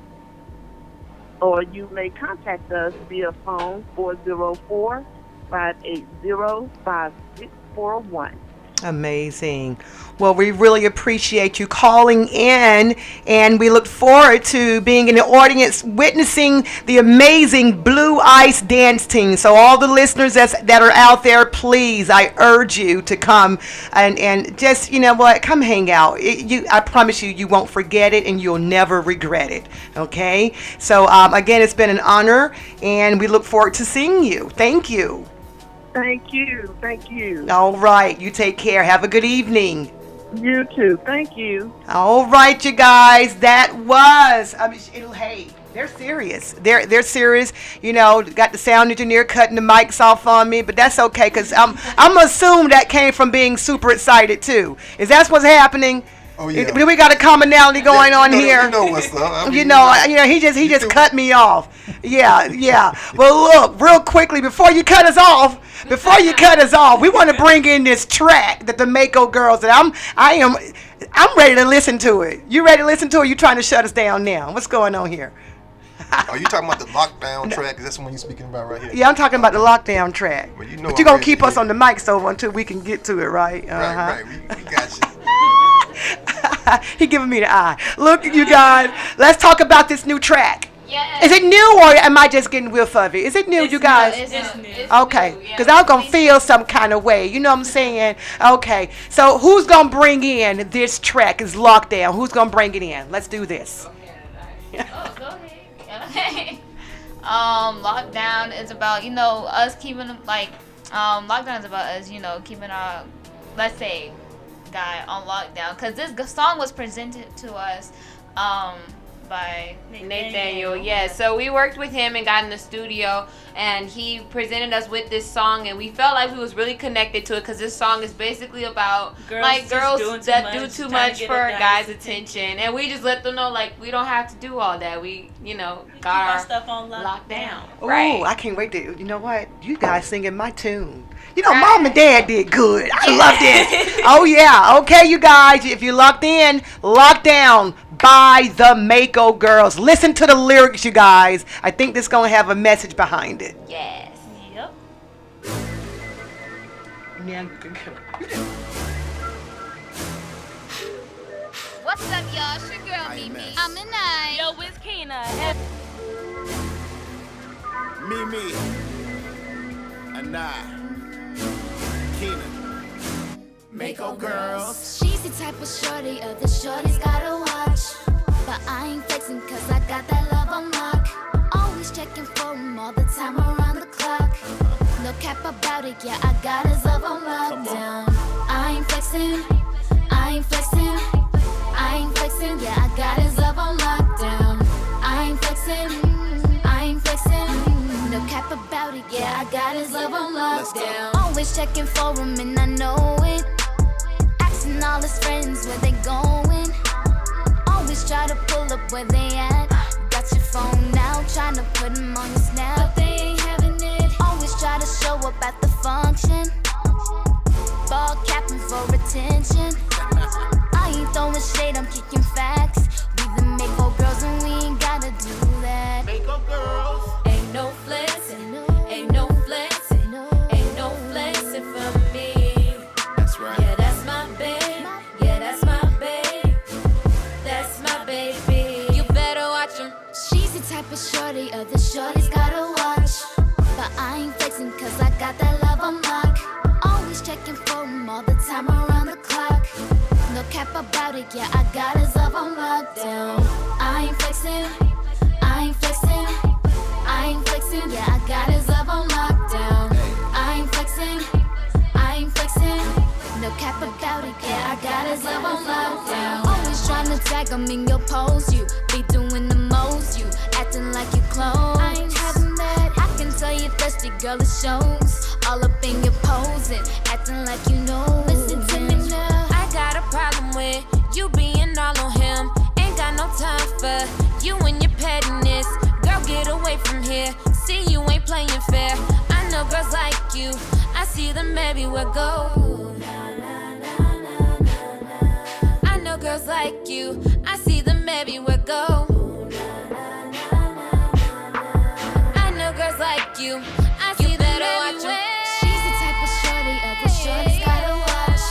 Or you may contact us via phone 404-580-5641. Amazing. Well, we really appreciate you calling in, and we look forward to being in the audience witnessing the amazing Blue Ice dance team. So all the listeners that are out there, please, I urge you to come and just, you know what, come hang out. I promise you, you won't forget it, and you'll never regret it. Okay? So again, it's been an honor, and we look forward to seeing you. Thank you. Thank you. Thank you. All right. You take care. Have a good evening. You too. Thank you. All right, you guys. That was. Hey, they're serious. They're serious. You know, got the sound engineer cutting the mics off on me, but that's okay because I'm assuming that came from being super excited too. Is that what's happening? Oh yeah. We got a commonality going on here. You know what's up. I mean, you know, he just cut me off. Yeah. Well, look, real quickly before you cut us off, we want to bring in this track that the MAKO Girls. And I'm ready to listen to it. You ready to listen to it? Or you trying to shut us down now? What's going on here? Are you talking about the lockdown track? Is that the one you're speaking about right here? Yeah, I'm talking about the lockdown track. Well, but you're going to keep us on the mic so until we can get to it, right? Right. We got you. He giving me the eye. Look, you guys, let's talk about this new track. Yes. Is it new or am I just getting whiff of it? Is it new, you guys? It's new. Okay, because I'm going to feel some kind of way. You know what I'm saying? Okay, so who's going to bring in this track? It's Lockdown. Who's going to bring it in? Let's do this. Go ahead. Lockdown is about, us keeping, lockdown is about us, keeping our, let's say, guy on lockdown. Because this song was presented to us by Nathaniel. Yeah, so we worked with him and got in the studio, and he presented us with this song, and we felt like we was really connected to it because this song is basically about girls that do too much for a guy's attention, and we just let them know we don't have to do all that. We got our stuff on lockdown. Right. Oh, I can't wait to. You know what? You guys singing my tune. Mom and Dad did good. I love this. Oh, yeah. Okay, you guys, if you're locked in, Lockdown by the MAKO Girls. Listen to the lyrics, you guys. I think this is going to have a message behind it. Yes. Yep. What's up, y'all? It's your girl, Mimi. I'm in night. Yo, it's Kina. Mimi. And Kina. MAKO Girls. She's the type of shorty other shorties gotta watch. But I ain't flexing cause I got that love on lock. Always checking for him all the time around the clock. No cap about it, yeah, I got his love on lockdown. I ain't flexing, I ain't flexing, I ain't flexing, yeah, I got his love on lockdown. I ain't flexing, I ain't flexing, no cap about it, yeah, I got his love on lockdown. Always checking for him and I know it. Asking all his friends where they going. Always try to pull up where they at. Got your phone now, trying to put him on your snap, but they ain't having it. Always try to show up at the function. Ball capping for attention. I ain't throwing shade, I'm kicking facts. We the MAKO Girls and we ain't gotta do that. MAKO Girls. Ain't no flexing, ain't no flexing, ain't no flexing for me. That's right. Yeah, that's my babe. Yeah, that's my babe. That's my baby. You better watch him. She's the type of shorty other shorties gotta watch. But I ain't flexing cause I got that love on lock. Always checking for him all the time around the clock. No cap about it, yeah, I got his love on lockdown. I ain't flexing, I ain't flexing, I ain't flexing, yeah, I got his love on lockdown. I ain't flexing, I ain't flexing, no cap about it, yeah, I got his love on lockdown. Always trying to tag him in your pose, you be doing the most, you acting like you close. I ain't having that, I can tell you thirsty, girl, it shows. All up in your posing, acting like you know. Listen to me now. I got a problem with you being all on him. Ain't got no time for you and your pettiness. Girl, get away from here. See, you ain't playing fair. I know girls like you. I see them everywhere go. I know girls like you. I see them everywhere go. I know girls like you. I see them everywhere. She's the type of shorty other shorties gotta watch.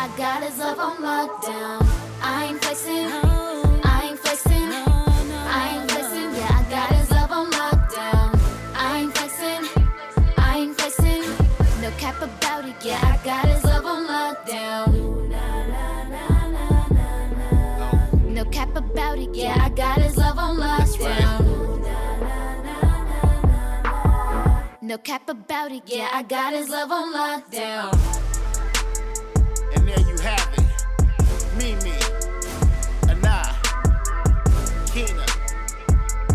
I got his love on lockdown. I ain't flexing, I ain't flexing, I ain't flexing. Yeah, I got his love on lockdown. I ain't flexing, I ain't flexing. No cap about it. Yeah, I got his love on lockdown. No cap about it. Yeah, I got his love on lockdown. No cap about it. Yeah, I got his love on lockdown. And there you have it. Mimi, Anna, Kina,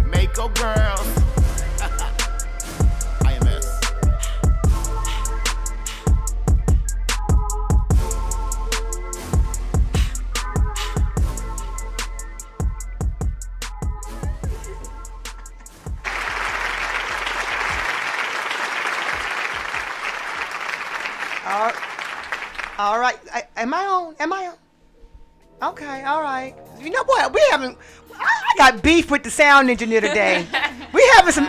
MAKO Girls, IMS. All right. Am I on? Okay, all right. You know what? I got beef with the sound engineer today. We having some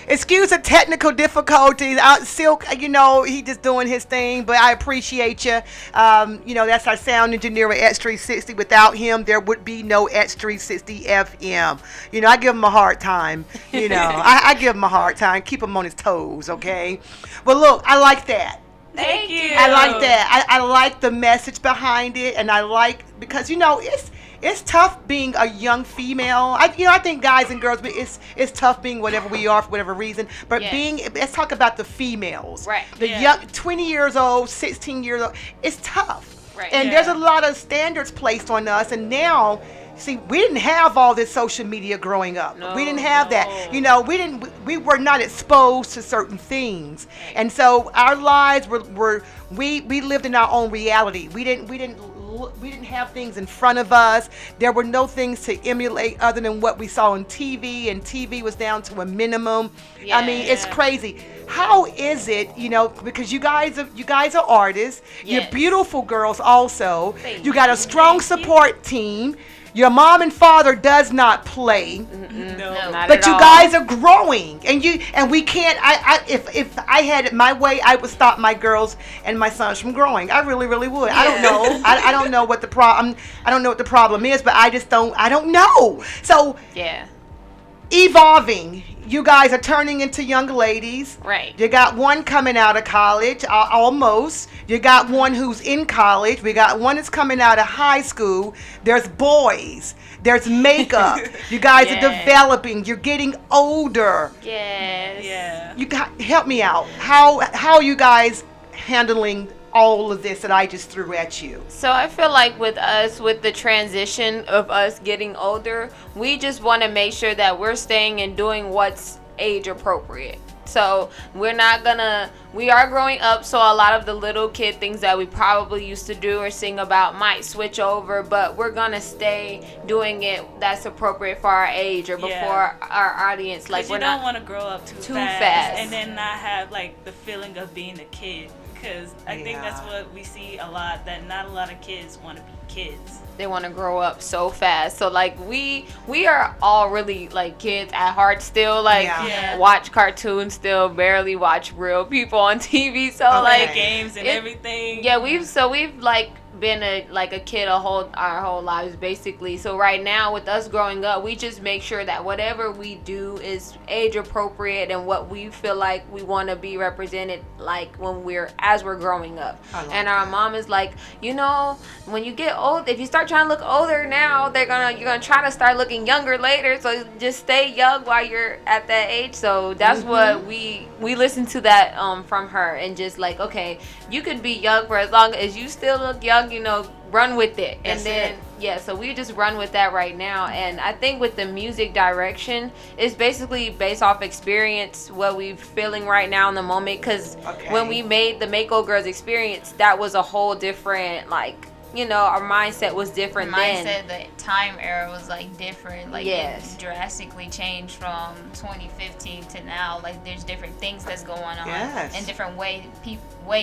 excuse of technical difficulties. Silk, he just doing his thing, but I appreciate you. That's our sound engineer at X360. Without him, there would be no X360 FM. I give him a hard time. I give him a hard time. Keep him on his toes, okay? Well, look, I like that. Thank you. I like that. I like the message behind it, and I like because it's tough being a young female. I think guys and girls, but it's tough being whatever we are for whatever reason. But let's talk about the females. Right. The young 20 years old, 16 years old. It's tough. Right. And there's a lot of standards placed on us, and now. See, we didn't have all this social media growing up. We didn't have that. We were not exposed to certain things. And so our lives we lived in our own reality. We didn't have things in front of us. There were no things to emulate other than what we saw on TV, and TV was down to a minimum. I mean, it's crazy. How is it, because you guys are artists. You're beautiful girls also. You got a strong support team. Your mom and father does not play, No, but you guys are growing, and we can't. If I had it my way, I would stop my girls and my sons from growing. I really, really would. I don't know. I don't know what the problem. I don't know what the problem is, but I just don't. I don't know. So evolving. You guys are turning into young ladies. Right. You got one coming out of college, almost. You got one who's in college. We got one that's coming out of high school. There's boys. There's makeup. You guys are developing. You're getting older. Yes. Yeah. Help me out. How are you guys handling all of this that I just threw at you? So I feel like with the transition of us getting older, we just want to make sure that we're staying and doing what's age appropriate. So we are growing up, so a lot of the little kid things that we probably used to do or sing about might switch over, but we're gonna stay doing it that's appropriate for our age or before our audience. Like you don't want to grow up too fast and then not have like the feeling of being a kid. Because I think that's what we see a lot, that not a lot of kids want to be kids. They want to grow up so fast. So like we are all really like kids at heart still, like watch cartoons still, barely watch real people on TV. So like games and everything. Yeah, we've like been a kid our whole lives basically. So right now with us growing up, we just make sure that whatever we do is age appropriate and what we feel like we want to be represented like as we're growing up. And our mom is like, when you get old, if you start trying to look older now, you're gonna try to start looking younger later. So just stay young while you're at that age. So that's what we listen to that from her, and just like, okay, you could be young for as long as you still look young, run with it. And then so we just run with that right now. And I think with the music direction, it's basically based off experience, what we're feeling right now in the moment. Because when we made the MAKO Girls experience, that was a whole different our mindset was different then. The time era was like different, it drastically changed from 2015 to now. Like there's different things that's going on and different ways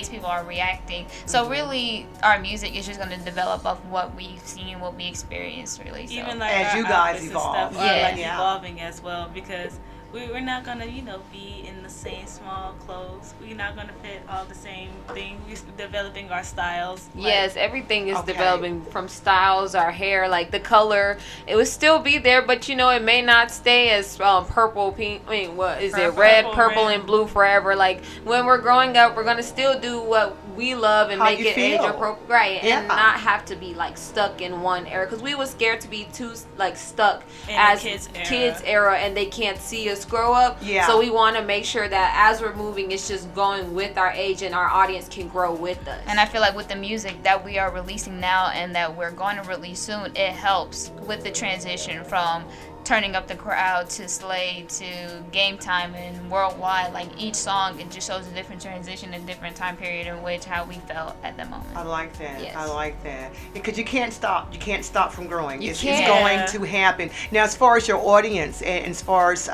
people are reacting. So really our music is just going to develop off what we've seen, what we experienced really. So. Even like as you guys evolve. Stuff are evolving as well, because we're not gonna, be in the same small clothes. We're not gonna fit all the same thing. We're developing our styles. Yes, everything is developing from styles, our hair, like the color. It would still be there, but it may not stay as purple, pink. I mean, what is it? Red, purple, and blue forever. Like when we're growing up, we're gonna still do what we love and make it age appropriate, right? And not have to be like stuck in one era, because we were scared to be too like stuck in as kids era, and they can't see us grow up. Yeah. So we want to make sure that as we're moving, it's just going with our age, and our audience can grow with us. And I feel like with the music that we are releasing now and that we're going to release soon, it helps with the transition from turning up the crowd to Slade to Game Time and Worldwide. Like each song, it just shows a different transition, a different time period in which how we felt at the moment. I like that. Yes. I like that. Because you can't stop. You can't stop from growing. It's can't. going to happen. Now, as far as your audience and as far as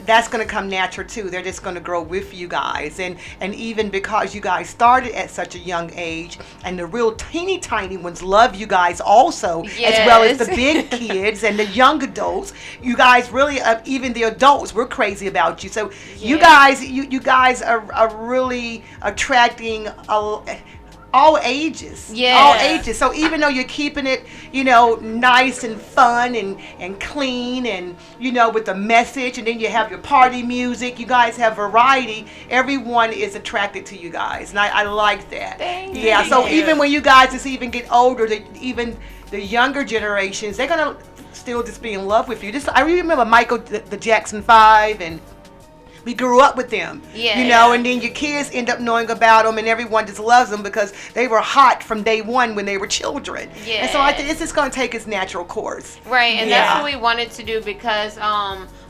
that's going to come natural too. They're just going to grow with you guys, and even because you guys started at such a young age, and the real teeny tiny ones love you guys also, as well as the big kids and the young adults. You guys really, even the adults, we're crazy about you. So you guys are really attracting all ages. All ages. So even though you're keeping it, nice and fun and clean and, with the message, and then you have your party music, you guys have variety, everyone is attracted to you guys. And I like that. Thank you. So even when you guys just even get older, even the younger generations, they're going to still just be in love with you. I remember Michael, the Jackson 5, and we grew up with them, and then your kids end up knowing about them, and everyone just loves them because they were hot from day one when they were children. And so I think it's just going to take its natural course. Right, and that's what we wanted to do, because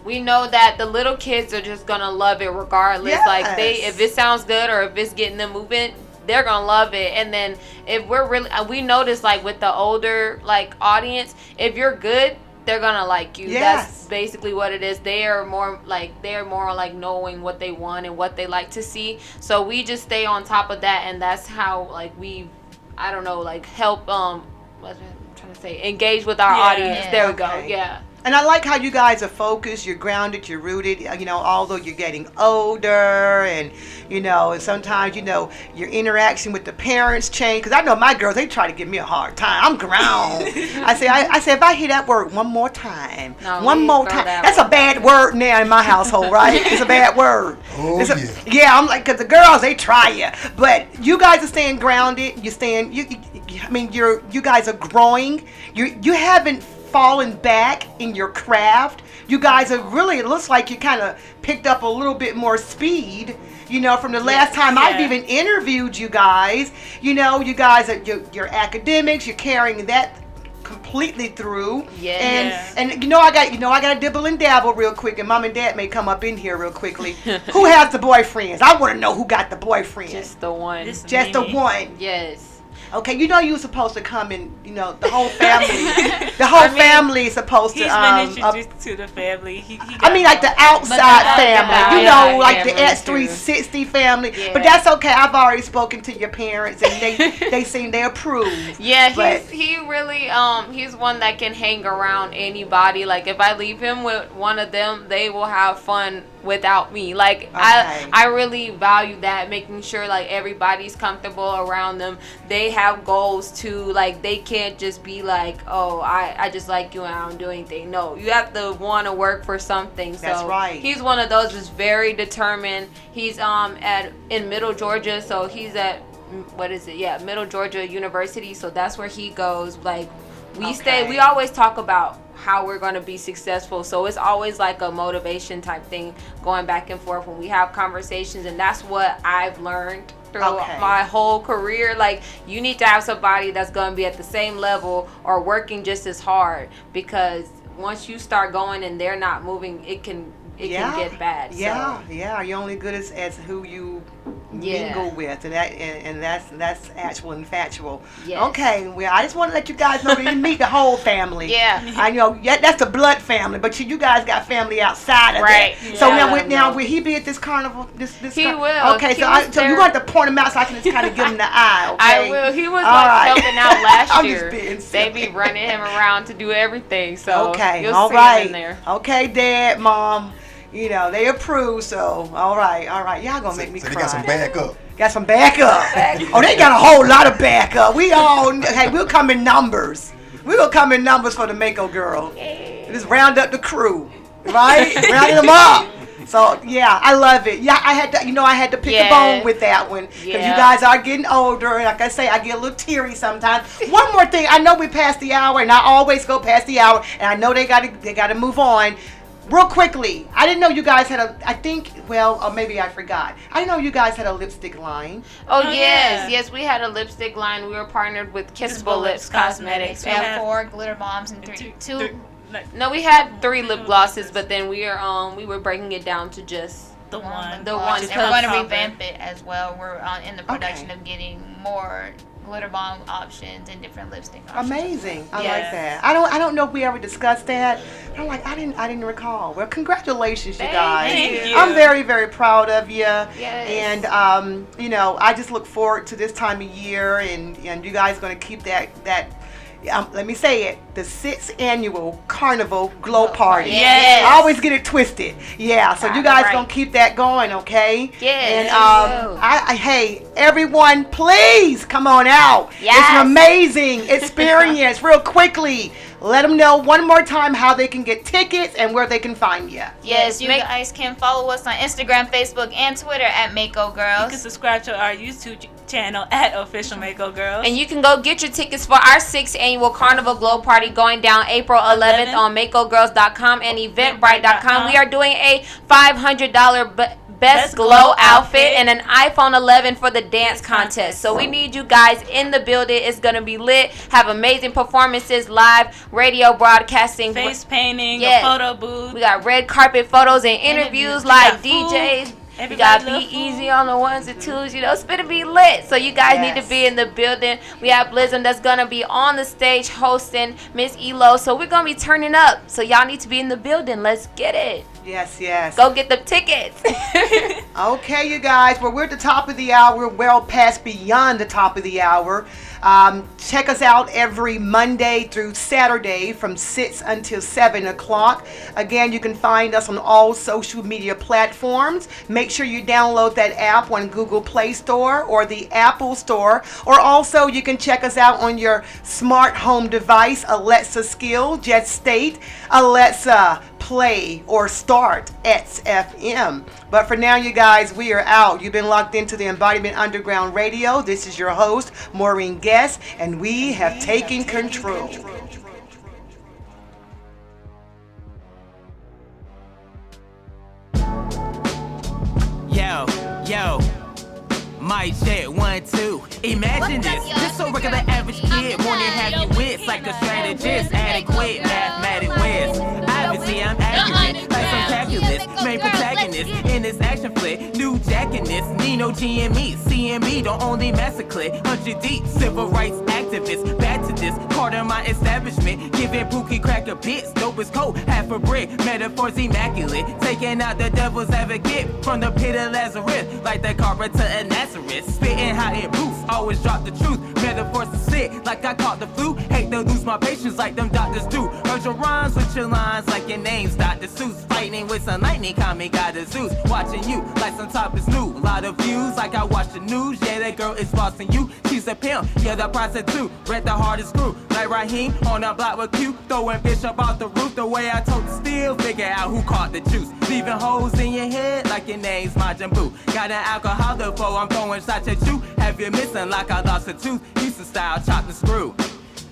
we know that the little kids are just going to love it regardless. Yes. Like if it sounds good or if it's getting them moving, they're gonna love it. And then if we're really, we notice like with the older like audience, if you're good, they're gonna like you. That's basically what it is. They're more like knowing what they want and what they like to see. So we just stay on top of that, and that's how like we, help what's I'm trying to say, engage with our audience. There we go. Yeah. And I like how you guys are focused, you're grounded, you're rooted, although you're getting older, and, and sometimes, your interaction with the parents change. Because I know my girls, they try to give me a hard time. I'm grown. I say, if I hear that word one more time, that's a bad word now in my household, right? It's a bad word. I'm like, because the girls, they try you. But you guys are staying grounded. You're staying, you guys are growing. You haven't fallen back in your craft. You guys are really, it looks like you kind of picked up a little bit more speed, from the last time I've even interviewed you guys. You guys are your academics, you're carrying that completely through. And I got to dibble and dabble real quick, and mom and dad may come up in here real quickly. Who has the boyfriends? I want to know who got the boyfriend. Just the one. Just the one. Yes. Okay, you were supposed to come in, the whole family. The whole family is supposed to. He's been introduced to the family. Like the outside family, like the X360 family. Yeah. But that's okay. I've already spoken to your parents, and they seem they approve. Yeah, he really he's one that can hang around anybody. Like if I leave him with one of them, they will have fun without me. Like I really value that, making sure like everybody's comfortable around them. They have goals too. Like they can't just be like, oh, I just like you and I don't do anything. No, you have to want to work for something. So that's right. He's one of those that's very determined. He's in Middle Georgia, so he's at Middle Georgia University. So that's where he goes. Like we always talk about how we're going to be successful, so it's always like a motivation type thing going back and forth when we have conversations. And that's what I've learned through my whole career. Like you need to have somebody that's going to be at the same level or working just as hard, because once you start going and they're not moving, it can get bad. You're only good as who you mingle with, and that's actual and factual. Yes. Okay, well, I just want to let you guys know that you meet the whole family. Yeah. I know that's the blood family, but you guys got family outside of Right. that. So Yeah. now will he be at this carnival? He will. Okay, He so was so there. you're going to point him out so I can just kind of give him the eye. Okay? I will. He was All like right. helping out last I'm year. just being They silly. be running him around to do everything. So Okay, you'll all see right. him in there. Okay, Dad, Mom, they approve. So all right. Y'all gonna make me So cry. they got some backup. Got some backup. Oh, they got a whole lot of backup. We'll come in numbers. We will come in numbers for the MAKO Girl. Just round up the crew, right? Rounding them up. So yeah, I love it. Yeah, I had to pick a bone with that one because you guys are getting older. And like I say, I get a little teary sometimes. One more thing, I know we passed the hour, and I always go past the hour, and I know they gotta move on. Real quickly, I didn't know you guys had or maybe I forgot. I didn't know you guys had a lipstick line. Oh yes, we had a lipstick line. We were partnered with Kissable Lips Cosmetics. We have 4 glitter bombs and 2. No, we had 3 lip glosses, but then we were breaking it down to just the one. The one. And we're going to revamp it as well. We're in the production of getting more glitter bomb options and different lipstick options. Amazing. I like that. I don't know if we ever discussed that. But I'm like, I didn't recall. Well, congratulations, you guys. Thank you. I'm very, very proud of you. Yes. And I just look forward to this time of year, and you guys going to keep that let me say it, the 6th Annual Carnival Glow Party. Yes. I always get it twisted. Yeah, so you guys going to keep that going, okay? Yes. And hey, everyone, please come on out. Yes. It's an amazing experience. Real quickly, let them know one more time how they can get tickets and where they can find you. Yes, you guys can follow us on Instagram, Facebook, and Twitter at MAKO Girls. You can subscribe to our YouTube channel at Official MAKO Girls. And you can go get your tickets for our 6th Annual Carnival Glow Party going down April 11th on MakoGirls.com and Eventbrite.com. We are doing a $500 Best Glow outfit and an iPhone 11 for the dance contest. So we need you guys in the building. It's going to be lit. Have amazing performances, live radio broadcasting. Face painting, a photo booth. We got red carpet photos and interviews like DJs. You gotta be easy on the ones and twos, it's gonna be lit. So you guys need to be in the building. We have Blizzard that's gonna be on the stage hosting Miss Elo. So we're gonna be turning up. So y'all need to be in the building. Let's get it. Yes. Go get the tickets. Okay, you guys. Well, we're at the top of the hour. We're well past beyond the top of the hour. Check us out every Monday through Saturday from 6 until 7 o'clock. Again, you can find us on all social media platforms. Make sure you download that app on Google Play Store or the Apple Store. Or also, you can check us out on your smart home device, Alexa skill. Just state, Alexa, play or start XFM. But for now, you guys, we are out. You've been locked into the Embodiment Underground Radio. This is your host, Maureen Guest, and we have taken control. Yo, mic check 1 2. Imagine this, just so regular average kid wanna have you wits like a strategist, adequate mathematic whiz. Obviously I'm accurate, like some calculus, main protagonist in this action flick. New Jack in this, Nino GME, CMB don't only massacre. 100 deep, civil rights activist, back to this, Carter my establishment, giving Pookie cracker bits, dope as coat, half a brick, metaphors immaculate, taking out the devil's advocate from the pit of Lazarus, like the carpet to a Nazareth, spitting hot and boost, always drop the truth, metaphors to sit, like I caught the flu, hate to lose my patience like them doctors do, heard your rhymes with your lines like your name's Dr. Seuss, fighting with some lightning comic out of Zeus, watching you like some top is new, lot of views like I watch the news, yeah that girl is bossing you, she's a pimp, yeah the prostitute, read the hardest screw, like Raheem on a block with Q, throwing fish up off the roof, the way I told the steel, figure out who caught the juice, leaving holes in your head like your name's Majin Buu, got an alcohol before I'm throwing shots at you, have you missing like I lost a tooth, Houston style chop the screw.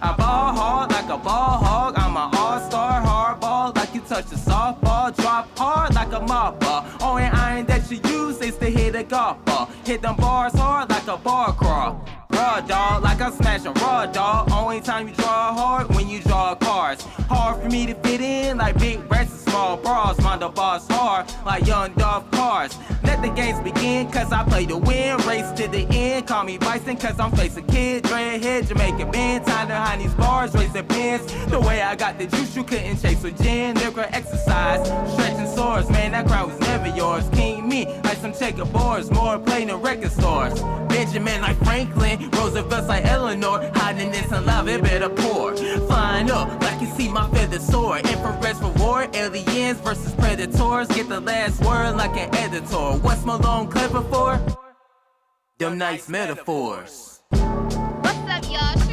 I ball hard like a ball hog, I'm an all-star hardball, like you touch a softball, drop hard like a mob ball, only iron that you use is to hit a golf ball, hit them bars hard like a bar crawl, raw dog like I'm smashing raw dog, only time you draw hard when you draw cards, hard for me to fit in like big breasts and small no bras, mind the boss hard, like young Dolph cars. Let the games begin, cause I play to win. Race to the end, call me Bison, cause I'm face a kid. Dreadhead, Jamaican band, time behind these bars, racing pins. The way I got the juice, you couldn't chase with gin. Lyrical exercise, stretching swords, man, that crowd was never yours. King me, like some checkerboards, more playing in record stores. Benjamin like Franklin, Roosevelt's like Eleanor. Hiding in some love, it better pour. Flying up, like you see my feather soar. Infrared's reward, aliens versus predators. Get the last word like an editor. What's Malone clever for? Them nice metaphors. What's up, y'all?